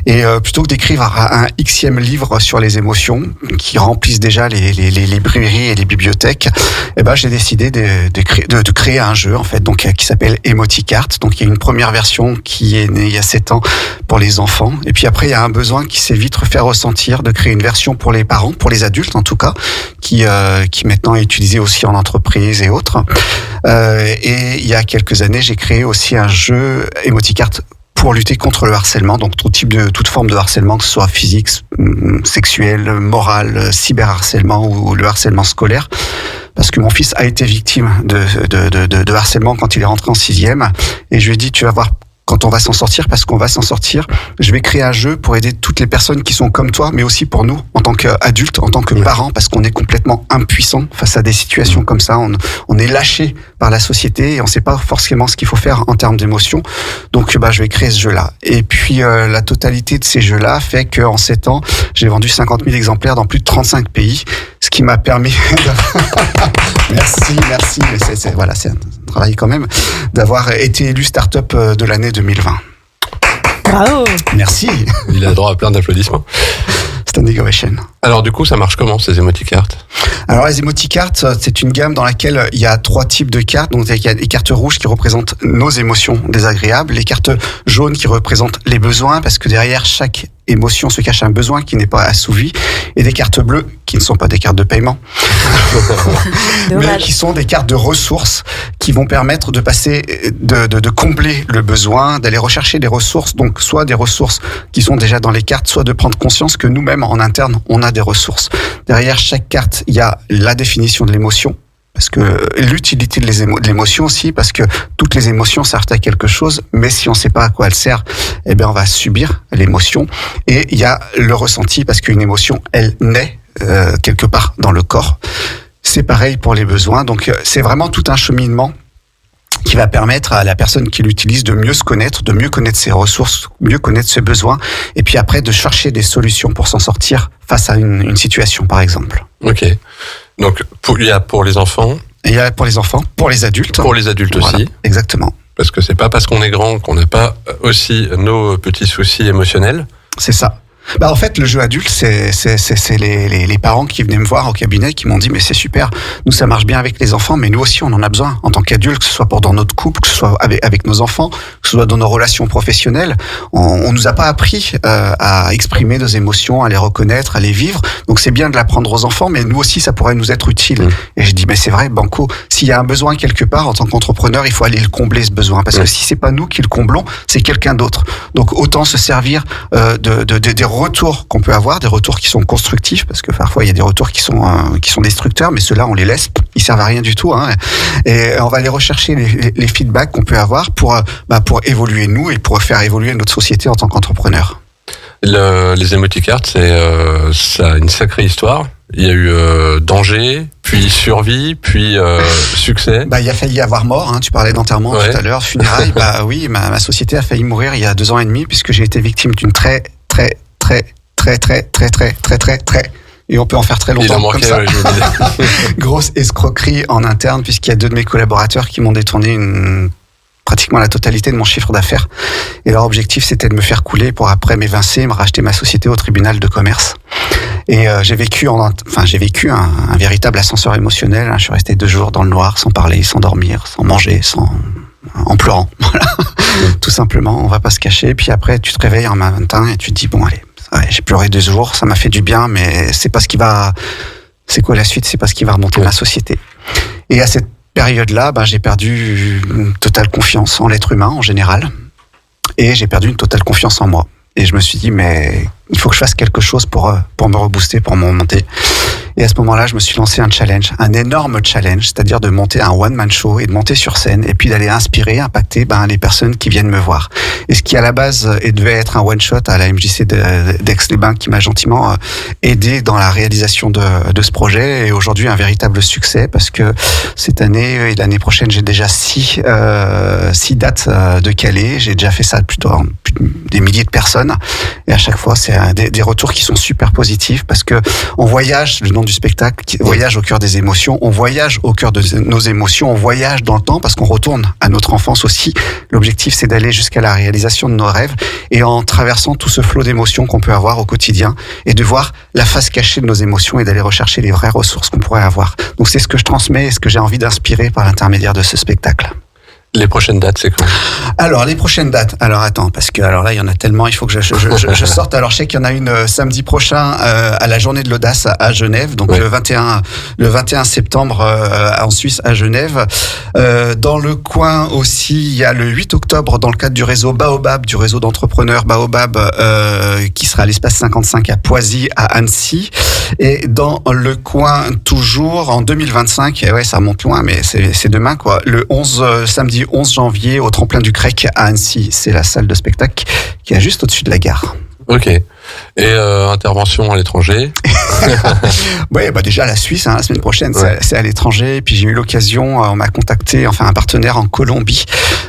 Et plutôt que d'écrire un xème livre sur les émotions qui remplissent déjà les librairies et les bibliothèques, j'ai décidé de créer un jeu, en fait, donc qui s'appelle Emoticart. Donc il y a une première version qui est née il y a 7 ans pour les enfants, et puis après il y a un besoin qui s'est vite fait ressentir de créer une version pour les parents, pour les adultes en tout cas, qui maintenant est utilisée aussi en entreprise et autres. Et il y a quelques années, j'ai créé aussi un jeu Emoticart pour lutter contre le harcèlement, donc toute forme de harcèlement, que ce soit physique, sexuel, moral, cyberharcèlement ou le harcèlement scolaire. Parce que mon fils a été victime de harcèlement quand il est rentré en 6e. Et je lui ai dit, tu vas voir, quand on va s'en sortir, parce qu'on va s'en sortir, je vais créer un jeu pour aider toutes les personnes qui sont comme toi, mais aussi pour nous, en tant qu'adultes, en tant que parents, parce qu'on est complètement impuissants face à des situations comme ça. On est lâché par la société et on ne sait pas forcément ce qu'il faut faire en termes d'émotions. Donc, je vais créer ce jeu-là. Et puis, la totalité de ces jeux-là fait qu'en 7 ans, j'ai vendu 50 000 exemplaires dans plus de 35 pays, ce qui m'a permis Merci. Mais c'est un travail quand même, d'avoir été élu start-up de l'année 2020. Bravo. Merci. Il a droit à plein d'applaudissements. Standing ovation. Alors du coup, ça marche comment, ces emoticartes? Alors les emoticartes, c'est une gamme dans laquelle il y a 3 types de cartes. Donc il y a les cartes rouges qui représentent nos émotions désagréables, les cartes jaunes qui représentent les besoins, parce que derrière chaque émotion se cache un besoin qui n'est pas assouvi, et des cartes bleues qui ne sont pas des cartes de paiement, mais qui sont des cartes de ressources qui vont permettre de passer, de combler le besoin, d'aller rechercher des ressources, donc soit des ressources qui sont déjà dans les cartes, soit de prendre conscience que nous-mêmes en interne, on a des ressources. Derrière chaque carte, il y a la définition de l'émotion, parce que l'utilité de l'émotion aussi, parce que toutes les émotions servent à quelque chose, mais si on ne sait pas à quoi elles servent, eh bien on va subir l'émotion. Et il y a le ressenti, parce qu'une émotion, elle naît quelque part dans le corps. C'est pareil pour les besoins, donc c'est vraiment tout un cheminement qui va permettre à la personne qui l'utilise de mieux se connaître, de mieux connaître ses ressources, mieux connaître ses besoins, et puis après de chercher des solutions pour s'en sortir face à une situation, par exemple. Ok. Donc, il y a pour les enfants. Et il y a pour les enfants, pour les adultes. Pour les adultes voilà, aussi. Exactement. Parce que c'est pas parce qu'on est grand qu'on n'a pas aussi nos petits soucis émotionnels. C'est ça. En fait, le jeu adulte, c'est les parents qui venaient me voir au cabinet qui m'ont dit mais c'est super, nous ça marche bien avec les enfants, mais nous aussi on en a besoin en tant qu'adultes, que ce soit dans notre couple, que ce soit avec nos enfants, que ce soit dans nos relations professionnelles. On nous a pas appris à exprimer nos émotions, à les reconnaître, à les vivre. Donc c'est bien de l'apprendre aux enfants, mais nous aussi ça pourrait nous être utile. Et je dis mais c'est vrai, Banco, s'il y a un besoin quelque part en tant qu'entrepreneur, il faut aller le combler ce besoin, parce que si c'est pas nous qui le comblons, c'est quelqu'un d'autre. Donc autant se servir des retours qu'on peut avoir, des retours qui sont constructifs, parce que parfois il y a des retours qui sont destructeurs, mais ceux-là on les laisse, ils servent à rien du tout, hein. Et on va aller rechercher les feedbacks qu'on peut avoir pour évoluer nous et pour faire évoluer notre société en tant qu'entrepreneur. Les emoticards, ça a une sacrée histoire. Il y a eu danger, puis survie, puis succès. Il a failli y avoir mort, hein. Tu parlais d'enterrement tout à l'heure, funérailles. Oui, ma société a failli mourir il y a 2 ans et demi, puisque j'ai été victime d'une très, et on peut en faire très longtemps comme ça. Grosse escroquerie en interne, puisqu'il y a 2 de mes collaborateurs qui m'ont détourné pratiquement la totalité de mon chiffre d'affaires. Et leur objectif, c'était de me faire couler pour après m'évincer, me racheter ma société au tribunal de commerce. Et j'ai vécu un véritable ascenseur émotionnel. Je suis resté 2 jours dans le noir, sans parler, sans dormir, sans manger, en pleurant. Voilà. Tout simplement, on va pas se cacher. Puis après, tu te réveilles un matin et tu te dis bon allez, j'ai pleuré 2 jours, ça m'a fait du bien, mais c'est pas ce qui va. C'est quoi la suite ? C'est pas ce qui va remonter ma société. Et à cette période-là, j'ai perdu une totale confiance en l'être humain en général, et j'ai perdu une totale confiance en moi. Et je me suis dit mais il faut que je fasse quelque chose pour me rebooster, pour me remonter. Et à ce moment-là, je me suis lancé un challenge, un énorme challenge, c'est-à-dire de monter un one-man show et de monter sur scène et puis d'aller inspirer, impacter les personnes qui viennent me voir. Et ce qui à la base devait être un one-shot à la MJC d'Aix-les-Bains qui m'a gentiment aidé dans la réalisation de ce projet, et aujourd'hui un véritable succès, parce que cette année et l'année prochaine, j'ai déjà 6 dates de calées. J'ai déjà fait ça plus des milliers de personnes, et à chaque fois c'est des retours qui sont super positifs, parce que on voyage, le nom du spectacle, voyage au cœur des émotions, on voyage au cœur de nos émotions, on voyage dans le temps parce qu'on retourne à notre enfance aussi. L'objectif, c'est d'aller jusqu'à la réalisation de nos rêves, et en traversant tout ce flot d'émotions qu'on peut avoir au quotidien, et de voir la face cachée de nos émotions et d'aller rechercher les vraies ressources qu'on pourrait avoir. Donc c'est ce que je transmets et ce que j'ai envie d'inspirer par l'intermédiaire de ce spectacle. Les prochaines dates, c'est quand ? Alors, les prochaines dates. Alors, attends, parce que là, il y en a tellement, il faut que je sorte. Alors, je sais qu'il y en a une samedi prochain à la Journée de l'Audace à Genève, donc le 21 septembre en Suisse à Genève. Dans le coin aussi, il y a le 8 octobre dans le cadre du réseau Baobab, du réseau d'entrepreneurs Baobab, qui sera à l'espace 55 à Poisy, à Annecy. Et dans le coin toujours en 2025, et ouais, ça remonte loin, mais c'est demain, quoi. Le samedi 11 janvier au Tremplin du Crec à Annecy. C'est la salle de spectacle qui est juste au-dessus de la gare. Ok. Et intervention à l'étranger? Oui, déjà la Suisse, la semaine prochaine, c'est à l'étranger. Et puis j'ai eu l'occasion, on m'a contacté, un partenaire en Colombie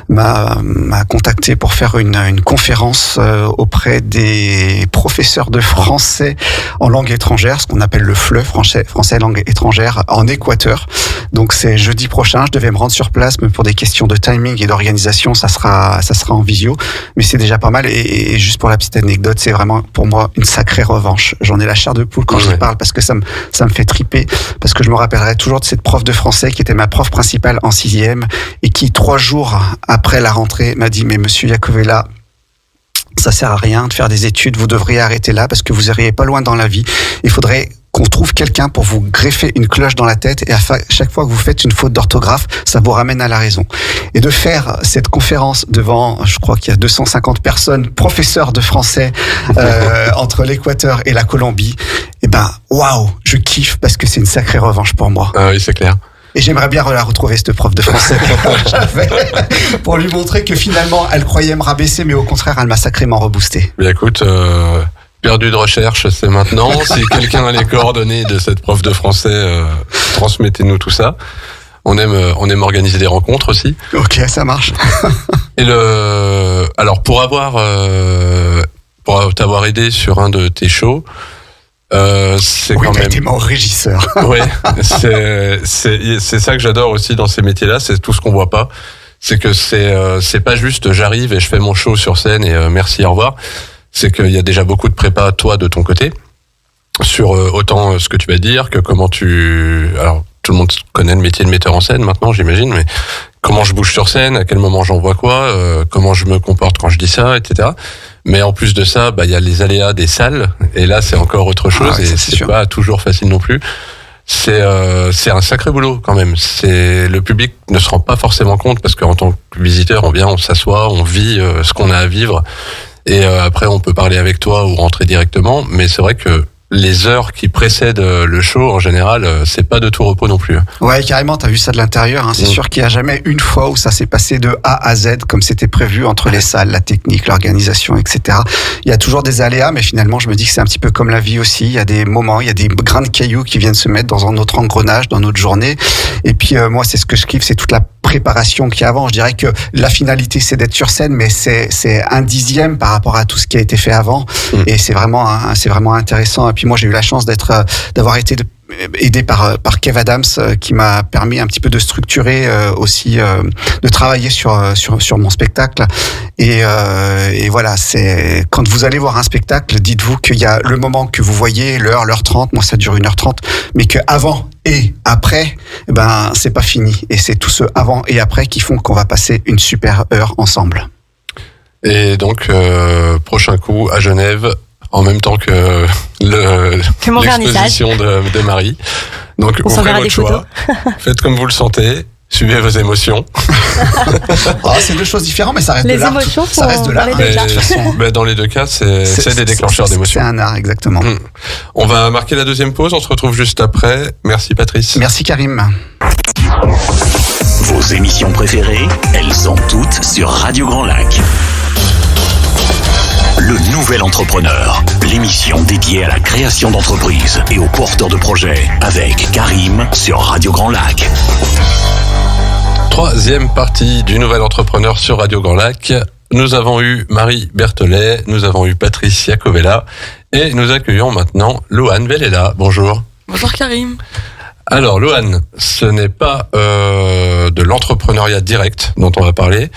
m'a contacté pour faire une conférence auprès des professeurs de français en langue étrangère, ce qu'on appelle le FLE, français langue étrangère, en Équateur. Donc c'est jeudi prochain, je devais me rendre sur place, mais pour des questions de timing et d'organisation, ça sera en visio. Mais c'est déjà pas mal. Et juste pour la petite anecdote, c'est vraiment pour moi une sacrée revanche. J'en ai la chair de poule quand je parle, parce que ça me fait triper, parce que je me rappellerai toujours de cette prof de français qui était ma prof principale en 6e et qui 3 jours après la rentrée m'a dit: mais monsieur Iacovella, Ça sert à rien de faire des études, vous devriez arrêter là parce que vous n'iriez pas loin dans la vie. Il faudrait qu'on trouve quelqu'un pour vous greffer une cloche dans la tête et à chaque fois que vous faites une faute d'orthographe, ça vous ramène à la raison. Et de faire cette conférence devant, je crois qu'il y a 250 personnes, professeurs de français entre l'Équateur et la Colombie, et waouh, je kiffe parce que c'est une sacrée revanche pour moi. Ah oui, c'est clair. Et j'aimerais bien la retrouver, cette prof de français, pour lui montrer que finalement, elle croyait me rabaisser, mais au contraire, elle m'a sacrément reboosté. Bien, écoute, perdu de recherche, c'est maintenant. Si quelqu'un a les coordonnées de cette prof de français, transmettez-nous tout ça. On aime organiser des rencontres aussi. Ok, ça marche. Et alors pour t'avoir aidé sur un de tes shows, c'est oui, quand même. Été mon régisseur. Oui, c'est ça que j'adore aussi dans ces métiers-là, c'est tout ce qu'on voit pas. C'est que c'est pas juste j'arrive et je fais mon show sur scène et merci, au revoir. C'est qu'il y a déjà beaucoup de prépa toi de ton côté sur autant ce que tu vas dire que comment alors tout le monde connaît le métier de metteur en scène maintenant, j'imagine, mais comment je bouge sur scène, à quel moment j'envoie quoi, comment je me comporte quand je dis ça, etc. Mais en plus de ça, il y a les aléas des salles, et là c'est encore autre chose, et c'est pas toujours facile non plus. C'est un sacré boulot quand même. Le public ne se rend pas forcément compte parce qu'en tant que visiteur, on vient, on s'assoit, on vit ce qu'on a à vivre, et après on peut parler avec toi ou rentrer directement. Mais c'est vrai que les heures qui précèdent le show, en général, c'est pas de tout repos non plus. Ouais, carrément, t'as vu ça de l'intérieur. Hein. C'est sûr qu'il n'y a jamais une fois où ça s'est passé de A à Z comme c'était prévu entre les salles, la technique, l'organisation, etc. Il y a toujours des aléas, mais finalement, je me dis que c'est un petit peu comme la vie aussi. Il y a des moments, il y a des grains de cailloux qui viennent se mettre dans un autre engrenage, dans notre journée. Et puis, moi, c'est ce que je kiffe, c'est toute la préparation qu'il y a avant. Je dirais que la finalité, c'est d'être sur scène, mais c'est 1/10 par rapport à tout ce qui a été fait avant. Et c'est vraiment intéressant. Et puis moi, j'ai eu la chance d'avoir été aidé par Kev Adams, qui m'a permis un petit peu de structurer aussi, de travailler sur mon spectacle. Et voilà, c'est quand vous allez voir un spectacle, dites-vous qu'il y a le moment que vous voyez, l'heure 30, moi ça dure 1h30, mais que avant et après, c'est pas fini. Et c'est tout ce avant et après qui font qu'on va passer une super heure ensemble. Et donc, prochain coup à Genève, en même temps que l'exposition de Marie. Donc, ouvrez votre choix. Faites comme vous le sentez. Suivez vos émotions. C'est deux choses différentes, mais ça reste les de l'art. Émotions ça reste de l'art. Dans les deux cas, c'est des déclencheurs d'émotions. C'est un art, exactement. On va marquer la deuxième pause. On se retrouve juste après. Merci Patrice. Merci Karim. Vos émissions préférées, elles sont toutes sur Radio Grand Lac. Le Nouvel Entrepreneur, l'émission dédiée à la création d'entreprises et aux porteurs de projets avec Karim sur Radio Grand Lac. Troisième partie du Nouvel Entrepreneur sur Radio Grand Lac. Nous avons eu Marie Berthelet, nous avons eu Patrice Iacovella et nous accueillons maintenant Lohane Vellela. Bonjour. Bonjour Karim. Alors Lohane, ce n'est pas de l'entrepreneuriat direct dont on va parler,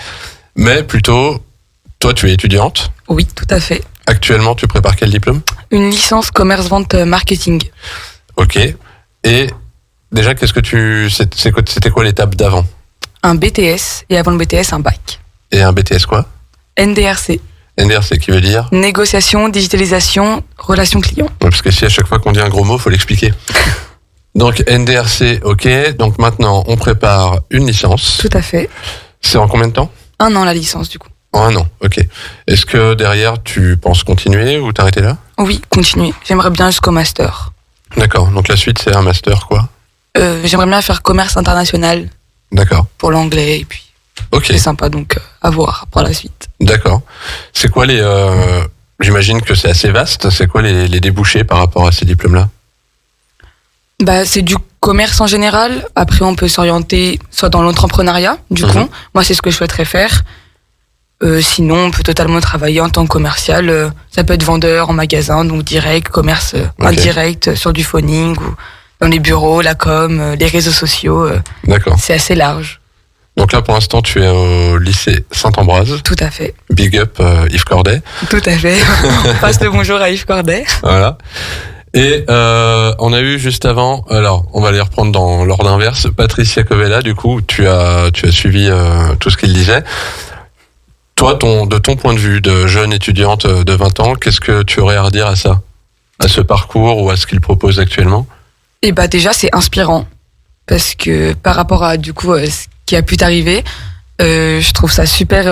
mais plutôt, toi tu es étudiante. Oui, tout à fait. Actuellement, tu prépares quel diplôme ? Une licence commerce-vente marketing. Ok. Et déjà, c'était quoi l'étape d'avant ? Un BTS et avant le BTS, un bac. Et un BTS quoi ? NDRC. NDRC qui veut dire ? Négociation, digitalisation, relations clients. Ouais, parce que si à chaque fois qu'on dit un gros mot, faut l'expliquer. Donc NDRC, ok. Donc maintenant, on prépare une licence. Tout à fait. C'est en combien de temps ? 1 an la licence du coup. En 1 an, ok. Est-ce que derrière, tu penses continuer ou t'arrêter là ? Oui, continuer. J'aimerais bien jusqu'au master. D'accord. Donc la suite, c'est un master quoi ? J'aimerais bien faire commerce international. D'accord. Pour l'anglais et puis. Ok. C'est sympa donc à voir pour la suite. D'accord. C'est quoi j'imagine que c'est assez vaste. C'est quoi les débouchés par rapport à ces diplômes-là ? C'est du commerce en général. Après, on peut s'orienter soit dans l'entrepreneuriat, du coup. Moi, c'est ce que je souhaiterais faire. Sinon, on peut totalement travailler en tant que commercial. Ça peut être vendeur en magasin, donc direct, commerce indirect sur du phoning ou dans les bureaux, la com, les réseaux sociaux. D'accord. C'est assez large. Donc là, pour l'instant, tu es au lycée Saint-Ambroise. Tout à fait. Big up Yves Corday. Tout à fait. On passe le bonjour à Yves Corday. Voilà. Et on a eu juste avant, alors on va les reprendre dans l'ordre inverse, Patrice Iacovella, du coup, tu as suivi tout ce qu'il disait. Toi, de ton point de vue de jeune étudiante de 20 ans, qu'est-ce que tu aurais à redire à ça, à ce parcours ou à ce qu'il propose actuellement? Et bah déjà, c'est inspirant parce que par rapport à du coup ce qui a pu t'arriver, je trouve ça super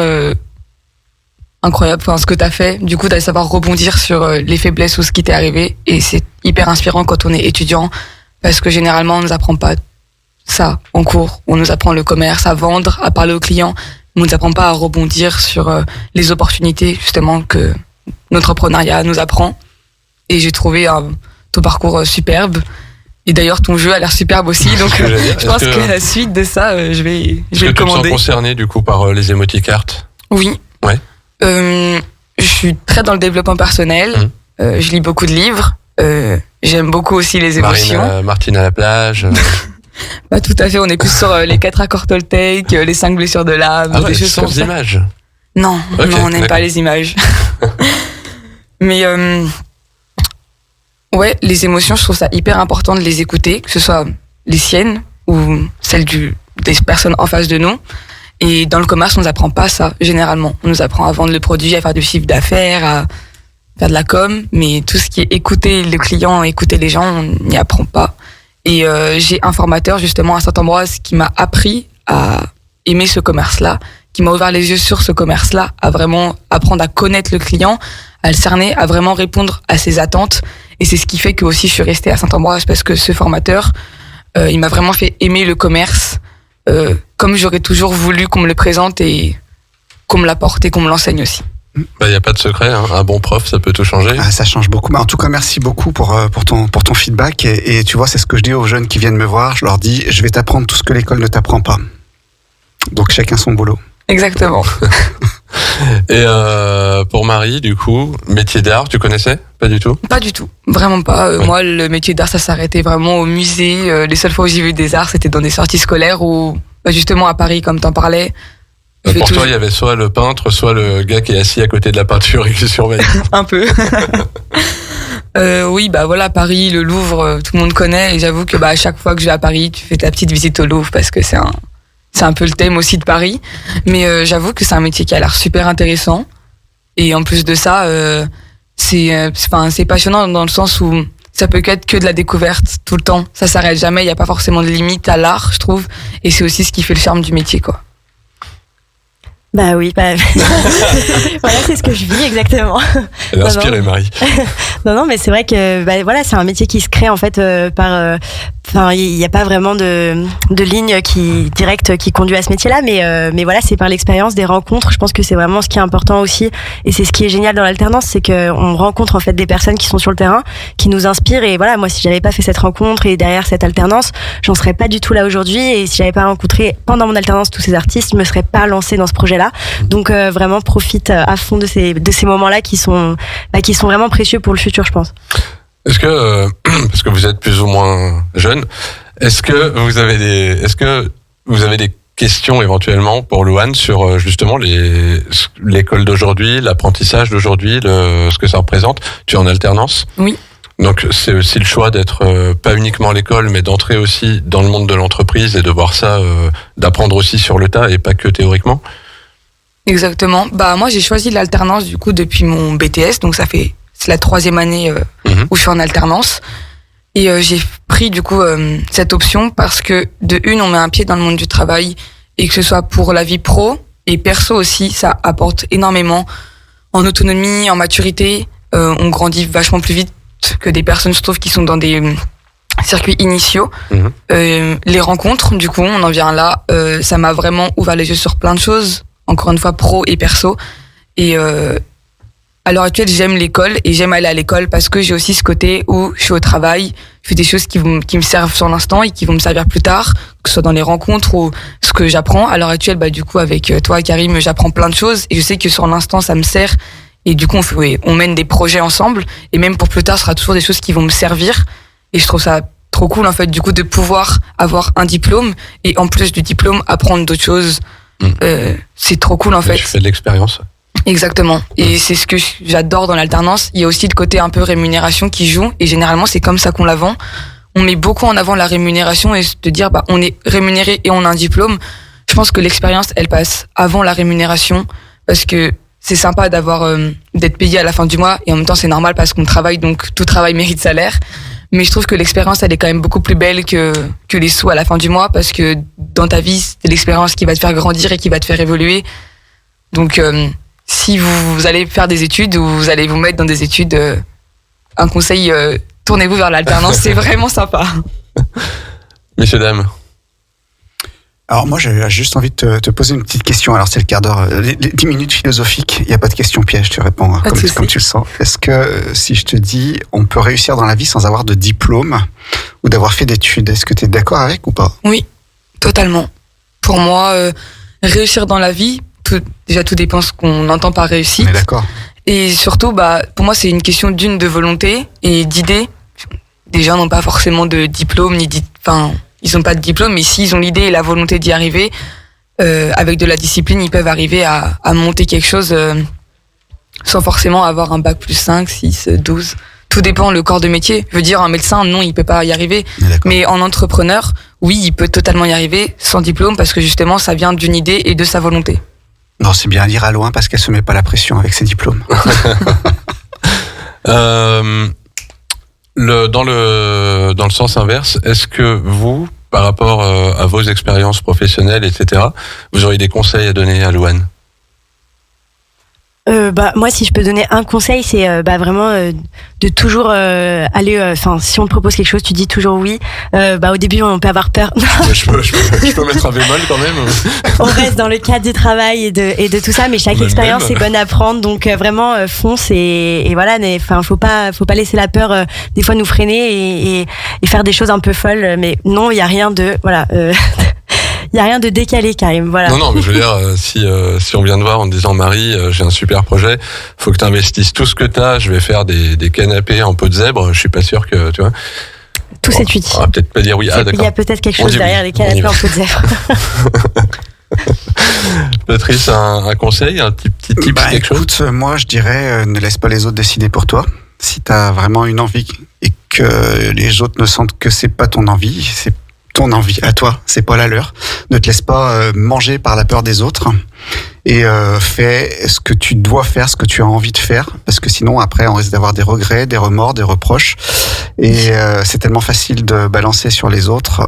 incroyable. Enfin, ce que t'as fait, du coup, d'aller savoir rebondir sur les faiblesses ou ce qui t'est arrivé, et c'est hyper inspirant quand on est étudiant parce que généralement, on nous apprend pas ça en cours. On nous apprend le commerce, à vendre, à parler aux clients. On nous apprend pas à rebondir sur les opportunités justement que l'entrepreneuriat nous apprend. Et j'ai trouvé ton parcours superbe. Et d'ailleurs, ton jeu a l'air superbe aussi. Donc, je pense que la suite de ça, je vais le commander. Est-ce que tu te sens concerné du coup par les emoticards? Oui. Ouais. Je suis très dans le développement personnel. Je lis beaucoup de livres. J'aime beaucoup aussi les émotions. Martine à la plage. Pas tout à fait, on est plus sur les 4 accords Toltec, les 5 blessures de l'âme, des choses comme ça. Images. Non, okay, non, on n'aime pas les images. Mais ouais, les émotions, je trouve ça hyper important de les écouter, que ce soit les siennes ou celles des personnes en face de nous. Et dans le commerce, on nous apprend pas ça, généralement. On nous apprend à vendre le produit, à faire du chiffre d'affaires, à faire de la com, mais tout ce qui est écouter le client, écouter les gens, on n'y apprend pas. Et j'ai un formateur justement à Saint-Ambroise qui m'a appris à aimer ce commerce-là, qui m'a ouvert les yeux sur ce commerce-là, à vraiment apprendre à connaître le client, à le cerner, à vraiment répondre à ses attentes. Et c'est ce qui fait que aussi je suis restée à Saint-Ambroise, parce que ce formateur, il m'a vraiment fait aimer le commerce comme j'aurais toujours voulu qu'on me le présente et qu'on me l'apporte et qu'on me l'enseigne aussi. Il n'y a pas de secret, hein. Un bon prof, ça peut tout changer. Ça change beaucoup. Mais en tout cas, merci beaucoup pour ton feedback. Et tu vois, c'est ce que je dis aux jeunes qui viennent me voir. Je leur dis, je vais t'apprendre tout ce que l'école ne t'apprend pas. Donc, chacun son boulot. Exactement. Et pour Marie, du coup, métier d'art, tu connaissais? Pas du tout? Pas du tout, vraiment pas. Ouais. Moi, le métier d'art, ça s'arrêtait vraiment au musée. Les seules fois où j'ai vu des arts, c'était dans des sorties scolaires ou justement à Paris, comme t'en parlais. Pour toi, il y avait soit le peintre, soit le gars qui est assis à côté de la peinture et qui surveille. Un peu. Oui, bah voilà, Paris, le Louvre, tout le monde connaît. Et j'avoue que à chaque fois que je vais à Paris, tu fais ta petite visite au Louvre parce que c'est un peu le thème aussi de Paris. Mais j'avoue que c'est un métier qui a l'air super intéressant. Et en plus de ça, c'est passionnant dans le sens où ça peut être que de la découverte tout le temps. Ça s'arrête jamais. Il n'y a pas forcément de limite à l'art, je trouve. Et c'est aussi ce qui fait le charme du métier, quoi. Bah oui, voilà, c'est ce que je vis exactement. Elle est inspirée, Marie. Non, mais c'est vrai que voilà, c'est un métier qui se crée en fait par. Enfin, il n'y a pas vraiment de ligne directe qui conduit à ce métier-là, mais voilà, c'est par l'expérience, des rencontres. Je pense que c'est vraiment ce qui est important aussi, et c'est ce qui est génial dans l'alternance, c'est qu'on rencontre en fait des personnes qui sont sur le terrain, qui nous inspirent. Et voilà, moi, si j'avais pas fait cette rencontre et derrière cette alternance, j'en serais pas du tout là aujourd'hui. Et si j'avais pas rencontré pendant mon alternance tous ces artistes, je me serais pas lancée dans ce projet-là. Donc vraiment profite à fond de ces moments-là qui sont vraiment précieux pour le futur, je pense. Est-ce que parce que vous êtes plus ou moins jeune, est-ce que vous avez des questions éventuellement pour Louane sur justement l'école d'aujourd'hui, l'apprentissage d'aujourd'hui, ce que ça représente? Tu es en alternance? Oui. Donc c'est aussi le choix d'être pas uniquement à l'école, mais d'entrer aussi dans le monde de l'entreprise et de voir ça, d'apprendre aussi sur le tas et pas que théoriquement. Exactement. Moi j'ai choisi l'alternance du coup depuis mon BTS, donc c'est la 3e année où je suis en alternance. Et j'ai pris du coup cette option parce que de une, on met un pied dans le monde du travail, et que ce soit pour la vie pro et perso aussi, ça apporte énormément en autonomie, en maturité. On grandit vachement plus vite que des personnes, je trouve, qui sont dans des circuits initiaux. Les rencontres, du coup, on en vient là. Ça m'a vraiment ouvert les yeux sur plein de choses, encore une fois pro et perso. Et à l'heure actuelle, j'aime l'école et j'aime aller à l'école parce que j'ai aussi ce côté où je suis au travail, je fais des choses qui me servent sur l'instant et qui vont me servir plus tard, que ce soit dans les rencontres ou ce que j'apprends. À l'heure actuelle, du coup, avec toi, Karim, j'apprends plein de choses et je sais que sur l'instant, ça me sert. Et du coup, on mène des projets ensemble, et même pour plus tard, ce sera toujours des choses qui vont me servir. Et je trouve ça trop cool, en fait, du coup, de pouvoir avoir un diplôme et en plus du diplôme, apprendre d'autres choses. C'est trop cool, en fait. Tu fais de l'expérience. Exactement. Et c'est ce que j'adore dans l'alternance. Il y a aussi le côté un peu rémunération qui joue, et généralement, c'est comme ça qu'on la vend. On met beaucoup en avant la rémunération et de dire, on est rémunéré et on a un diplôme. Je pense que l'expérience, elle passe avant la rémunération, parce que c'est sympa d'être payé à la fin du mois, et en même temps c'est normal parce qu'on travaille, donc tout travail mérite salaire. Mais je trouve que l'expérience, elle est quand même beaucoup plus belle que les sous à la fin du mois, parce que dans ta vie, c'est l'expérience qui va te faire grandir et qui va te faire évoluer. Donc, si vous allez faire des études ou vous allez vous mettre dans des études, un conseil, tournez-vous vers l'alternance, c'est vraiment sympa. Messieurs, dames. Alors moi, j'ai juste envie de te poser une petite question. Alors c'est le quart d'heure, les 10 minutes philosophiques. Il n'y a pas de question piège, tu réponds comme tu le sens. Est-ce que si je te dis, on peut réussir dans la vie sans avoir de diplôme ou d'avoir fait d'études, est-ce que tu es d'accord avec ou pas? Oui, totalement. Pour moi, réussir dans la vie, déjà tout dépend ce qu'on entend par réussite. On est d'accord. Et surtout, pour moi, c'est une question de volonté et d'idée. Les gens n'ont pas forcément de diplôme ils n'ont pas de diplôme, mais s'ils ont l'idée et la volonté d'y arriver, avec de la discipline, ils peuvent arriver à monter quelque chose sans forcément avoir un bac plus 5, 6, 12. Tout dépend le corps de métier. Je veux dire, un médecin, non, il peut pas y arriver. Mais en entrepreneur, oui, il peut totalement y arriver sans diplôme, parce que justement, ça vient d'une idée et de sa volonté. Non, c'est bien, elle ira loin parce qu'elle se met pas la pression avec ses diplômes. Dans le sens inverse, est-ce que vous, par rapport à vos expériences professionnelles, etc., vous auriez des conseils à donner à Louane? Moi, si je peux donner un conseil, c'est vraiment de toujours aller. Si on te propose quelque chose, tu dis toujours oui. Au début, on peut avoir peur. je peux mettre un bémol quand même. On reste dans le cadre du travail et de tout ça, mais chaque expérience est bonne à prendre. Donc vraiment fonce et voilà. Faut pas laisser la peur des fois nous freiner et faire des choses un peu folles. Mais non, il y a rien de il y a rien de décalé, Karim. Voilà. Non, mais je veux dire, si on vient te voir en te disant Marie, j'ai un super projet, faut que tu investisses tout ce que t'as. Je vais faire des canapés en peau de zèbre. Je suis pas sûr que tu vois. Tout c'est utile. On va peut-être pas dire oui. Il y a peut-être quelque chose derrière les canapés en peau de zèbre. Patrice, un conseil, un petit tip, quelque chose? Moi, je dirais, ne laisse pas les autres décider pour toi. Si t'as vraiment une envie et que les autres ne sentent que c'est pas ton envie, c'est ton envie à toi, c'est pas la leur. Ne te laisse pas manger par la peur des autres et fais ce que tu dois faire, ce que tu as envie de faire, parce que sinon après on risque d'avoir des regrets, des remords, des reproches et c'est tellement facile de balancer sur les autres.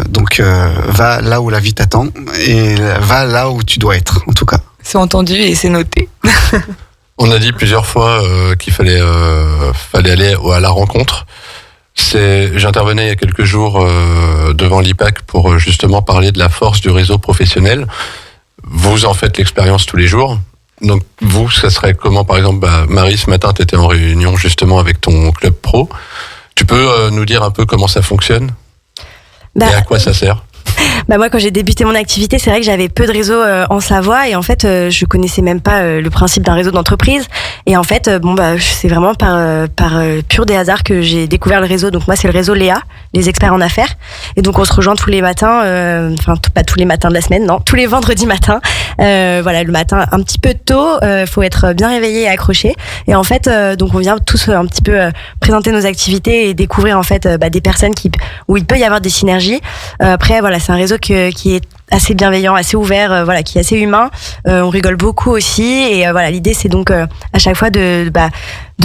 Donc va là où la vie t'attend et va là où tu dois être, en tout cas. C'est entendu et c'est noté. On a dit plusieurs fois qu'il fallait aller à la rencontre. J'intervenais il y a quelques jours devant l'IPAC pour justement parler de la force du réseau professionnel. Vous en faites l'expérience tous les jours. Donc vous, ça serait comment, par exemple, Marie, ce matin, tu étais en réunion justement avec ton club pro. Tu peux nous dire un peu comment ça fonctionne et à quoi ça sert? Moi, quand j'ai débuté mon activité, c'est vrai que j'avais peu de réseaux en Savoie et en fait, je connaissais même pas le principe d'un réseau d'entreprise. Et en fait, c'est vraiment par pur des hasards que j'ai découvert le réseau. Donc moi, c'est le réseau Léa, les experts en affaires. Et donc on se rejoint tous les matins, pas tous les matins de la semaine, non, tous les vendredis matins. Le matin un petit peu tôt, faut être bien réveillé et accroché. Et en fait, donc on vient tous un petit peu présenter nos activités et découvrir en fait des personnes où il peut y avoir des synergies. Après, c'est un réseau qui est assez bienveillant, assez ouvert, qui est assez humain. On rigole beaucoup aussi et l'idée c'est donc à chaque fois de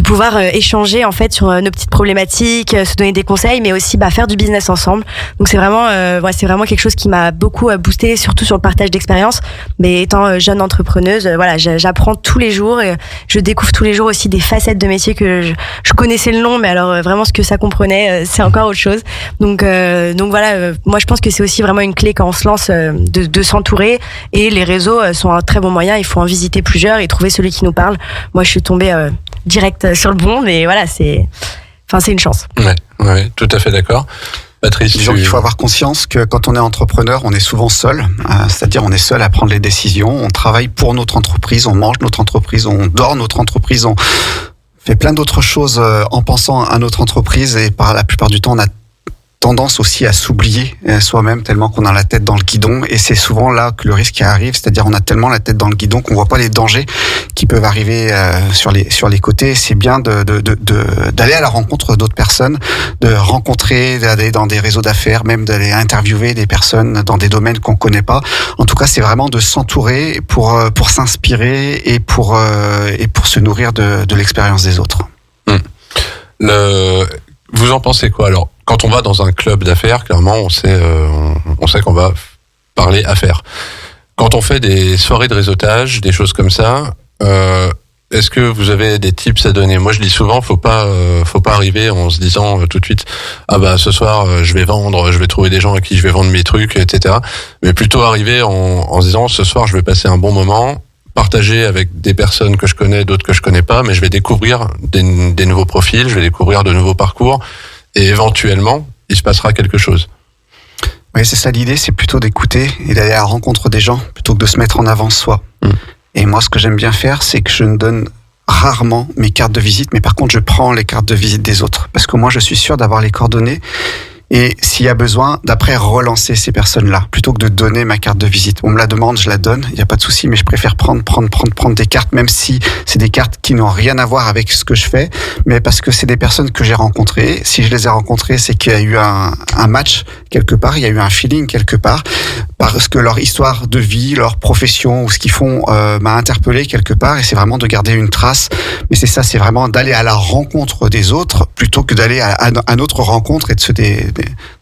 pouvoir échanger en fait sur nos petites problématiques, se donner des conseils, mais aussi faire du business ensemble. Donc c'est vraiment quelque chose qui m'a beaucoup boosté, surtout sur le partage d'expérience. Mais étant jeune entrepreneuse, j'apprends tous les jours et je découvre tous les jours aussi des facettes de métier que je connaissais le nom, mais alors vraiment ce que ça comprenait, c'est encore autre chose. Donc moi je pense que c'est aussi vraiment une clé quand on se lance de s'entourer, et les réseaux sont un très bon moyen. Il faut en visiter plusieurs et trouver celui qui nous parle. Moi je suis tombée direct sur le bon, mais c'est une chance. Ouais, tout à fait d'accord. Patrice, disons qu'il faut avoir conscience que quand on est entrepreneur, on est souvent seul, c'est-à-dire on est seul à prendre les décisions, on travaille pour notre entreprise, on mange notre entreprise, on dort notre entreprise, on fait plein d'autres choses en pensant à notre entreprise, et par la plupart du temps on a tendance aussi à s'oublier soi-même tellement qu'on a la tête dans le guidon, et c'est souvent là que le risque arrive, c'est-à-dire on a tellement la tête dans le guidon qu'on voit pas les dangers qui peuvent arriver sur les côtés. C'est bien d'aller à la rencontre d'autres personnes, de rencontrer, d'aller dans des réseaux d'affaires, même d'aller interviewer des personnes dans des domaines qu'on connaît pas. En tout cas, c'est vraiment de s'entourer pour s'inspirer et pour se nourrir de l'expérience des autres. Vous en pensez quoi? Alors, quand on va dans un club d'affaires, clairement, on sait qu'on va parler affaires. Quand on fait des soirées de réseautage, des choses comme ça, est-ce que vous avez des tips à donner? Moi, je dis souvent, faut pas arriver en se disant tout de suite, ah bah ce soir, je vais vendre, je vais trouver des gens à qui je vais vendre mes trucs, etc. Mais plutôt arriver en se disant, ce soir, je vais passer un bon moment, partager avec des personnes que je connais, d'autres que je connais pas, mais je vais découvrir des nouveaux profils, je vais découvrir de nouveaux parcours, et éventuellement, il se passera quelque chose. Oui, c'est ça l'idée, c'est plutôt d'écouter et d'aller à la rencontre des gens plutôt que de se mettre en avant soi. Et moi, ce que j'aime bien faire, c'est que je ne donne rarement mes cartes de visite, mais par contre, je prends les cartes de visite des autres. Parce que moi, je suis sûr d'avoir les coordonnées. Et s'il y a besoin, d'après relancer ces personnes-là, plutôt que de donner ma carte de visite. On me la demande, je la donne, il n'y a pas de souci, mais je préfère prendre des cartes, même si c'est des cartes qui n'ont rien à voir avec ce que je fais, mais parce que c'est des personnes que j'ai rencontrées. Si je les ai rencontrées, c'est qu'il y a eu un match quelque part, il y a eu un feeling quelque part, parce que leur histoire de vie, leur profession ou ce qu'ils font m'a interpellé quelque part, et c'est vraiment de garder une trace. Mais c'est ça, c'est vraiment d'aller à la rencontre des autres plutôt que d'aller à notre rencontre et de se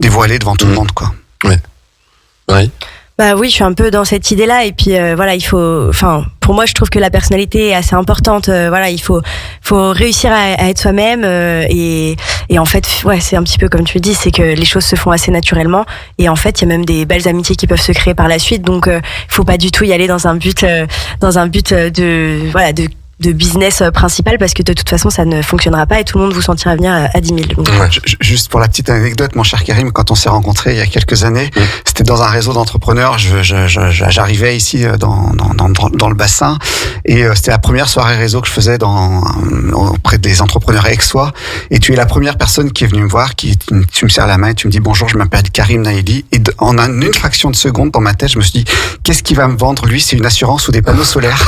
dévoiler devant tout le monde, quoi. Oui. Oui. Bah oui, je suis un peu dans cette idée-là, et puis voilà, pour moi, je trouve que la personnalité est assez importante. Voilà, il faut réussir à être soi-même, et en fait, ouais, c'est un petit peu comme tu le dis, c'est que les choses se font assez naturellement, et en fait, il y a même des belles amitiés qui peuvent se créer par la suite. Donc, faut pas du tout y aller dans un but de business principal, parce que de toute façon ça ne fonctionnera pas et tout le monde vous sentira venir à 10 000. Donc, ouais. Juste pour la petite anecdote, mon cher Karim, quand on s'est rencontrés il y a quelques années, c'était dans un réseau d'entrepreneurs. J'arrivais ici dans le bassin, et c'était la première soirée réseau que je faisais auprès des entrepreneurs aixois, et tu es la première personne qui est venue me voir, tu me serres la main et tu me dis bonjour, je m'appelle Karim Naïli, et en une fraction de seconde dans ma tête je me suis dit, qu'est-ce qu'il va me vendre lui? C'est une assurance ou des panneaux solaires?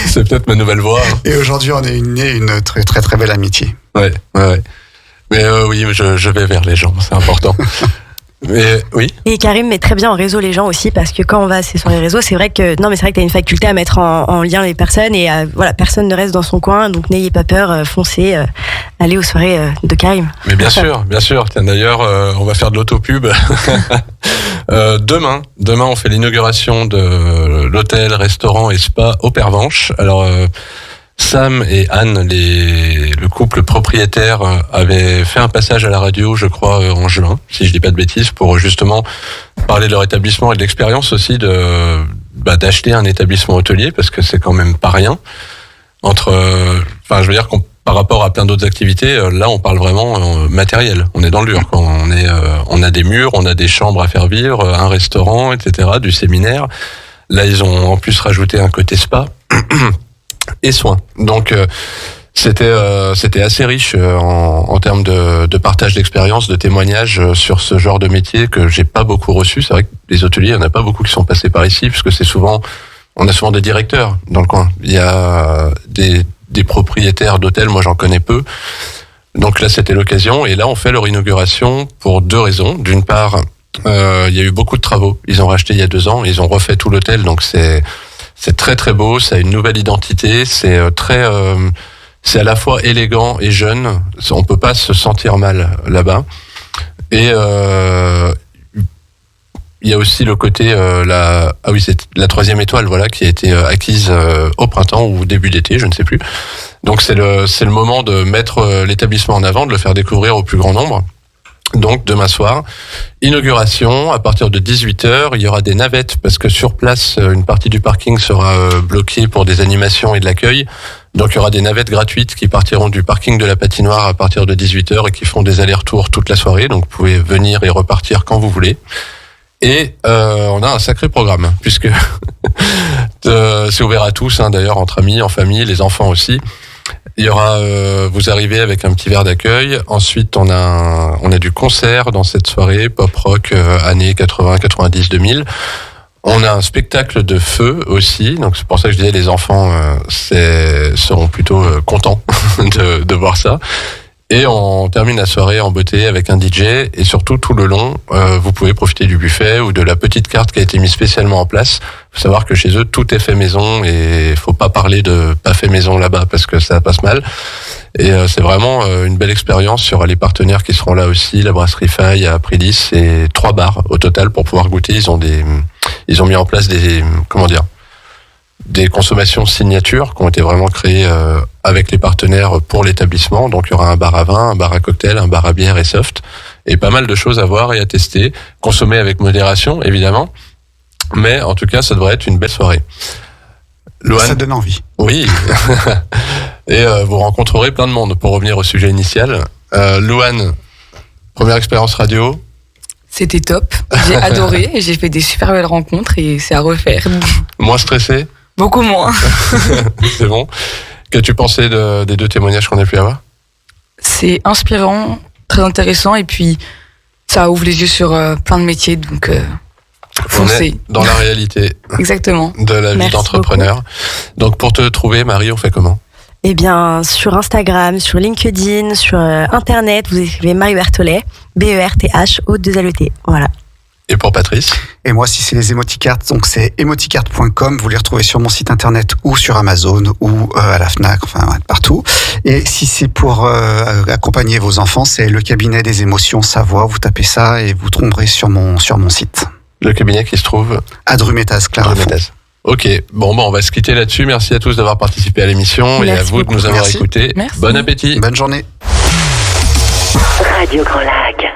C'est peut-être ma nouvelle voix. Et aujourd'hui, on est une très très très belle amitié. Ouais. Mais oui, je vais vers les gens, c'est important. Mais oui. Et Karim met très bien en réseau les gens aussi, parce que quand on va à ces soirées réseau, c'est vrai que t'as une faculté à mettre en lien les personnes, et voilà, personne ne reste dans son coin, donc n'ayez pas peur, foncez, allez aux soirées de Karim. Mais bien sûr. Tiens, d'ailleurs, on va faire de l'autopub. Demain, on fait l'inauguration de l'hôtel, restaurant et spa au Pervenche. Alors, Sam et Anne, le couple propriétaire, avaient fait un passage à la radio, je crois, en juin, si je dis pas de bêtises, pour justement parler de leur établissement et de l'expérience aussi d'acheter un établissement hôtelier, parce que c'est quand même pas rien. Je veux dire par rapport à plein d'autres activités, là, on parle vraiment matériel. On est dans le dur, quoi. On a des murs, on a des chambres à faire vivre, un restaurant, etc., du séminaire. Là, ils ont en plus rajouté un côté spa et soins. Donc, c'était assez riche en termes de partage d'expérience, de témoignages sur ce genre de métier que j'ai pas beaucoup reçu. C'est vrai que les hôteliers, il y en a pas beaucoup qui sont passés par ici, parce que on a souvent des directeurs dans le coin. Il y a des propriétaires d'hôtels, moi j'en connais peu. Donc là, c'était l'occasion. Et là, on fait leur inauguration pour deux raisons. D'une part, il y a eu beaucoup de travaux. Ils ont racheté il y a 2 ans. Ils ont refait tout l'hôtel. Donc c'est très très beau. Ça a une nouvelle identité. C'est à la fois élégant et jeune. On peut pas se sentir mal là-bas. Et il y a aussi le côté c'est la 3e étoile, voilà, qui a été acquise au printemps ou début d'été, je ne sais plus. Donc c'est le moment de mettre l'établissement en avant, de le faire découvrir au plus grand nombre. Donc demain soir, inauguration à partir de 18h, il y aura des navettes, parce que sur place une partie du parking sera bloquée pour des animations et de l'accueil. Donc il y aura des navettes gratuites qui partiront du parking de la patinoire à partir de 18h et qui font des allers-retours toute la soirée. Donc vous pouvez venir et repartir quand vous voulez. Et on a un sacré programme, puisque c'est ouvert à tous, d'ailleurs, entre amis, en famille, les enfants aussi. Il y aura, vous arrivez avec un petit verre d'accueil. Ensuite, on a du concert dans cette soirée, pop rock, années 80, 90, 2000. On a un spectacle de feu aussi, donc c'est pour ça que je disais les enfants seront plutôt contents de voir ça. Et on termine la soirée en beauté avec un DJ et surtout tout le long, vous pouvez profiter du buffet ou de la petite carte qui a été mise spécialement en place. Faut savoir que chez eux tout est fait maison et faut pas parler de pas fait maison là-bas parce que ça passe mal. Et c'est vraiment une belle expérience sur les partenaires qui seront là aussi, la brasserie Faille à Prélis et 3 bars au total pour pouvoir goûter. Ils ont mis en place des consommations signatures qui ont été vraiment créées avec les partenaires pour l'établissement. Donc il y aura un bar à vin, un bar à cocktail, un bar à bière et soft. Et pas mal de choses à voir et à tester. Consommer avec modération, évidemment. Mais en tout cas, ça devrait être une belle soirée. Louane, ça donne envie. Oui. Et vous rencontrerez plein de monde. Pour revenir au sujet initial. Louane, première expérience radio. C'était top. J'ai adoré. J'ai fait des super belles rencontres et c'est à refaire. Moins stressé? Beaucoup moins. C'est bon. Qu'as-tu pensé des 2 témoignages qu'on a pu avoir? C'est inspirant, très intéressant et puis ça ouvre les yeux sur plein de métiers, donc foncez. On est dans la réalité. Exactement. De la vie d'entrepreneur. Beaucoup. Donc pour te trouver, Marie, on fait comment? Eh bien, sur Instagram, sur LinkedIn, sur Internet, vous écrivez Marie Berthollet, BERTH-O2LET. Voilà. Et pour Patrice? Et moi, si c'est les émoticartes, donc c'est emoticartes.com. Vous les retrouvez sur mon site internet ou sur Amazon ou à la Fnac, enfin partout. Et si c'est pour accompagner vos enfants, c'est le cabinet des émotions Savoie. Vous tapez ça et vous tomberez sur mon site. Le cabinet qui se trouve à Drumettaz, Clarafond. Ok, bon, on va se quitter là-dessus. Merci à tous d'avoir participé à l'émission et à vous de nous avoir écoutés. Merci. Bon appétit. Bonne journée. Radio Grand Lac.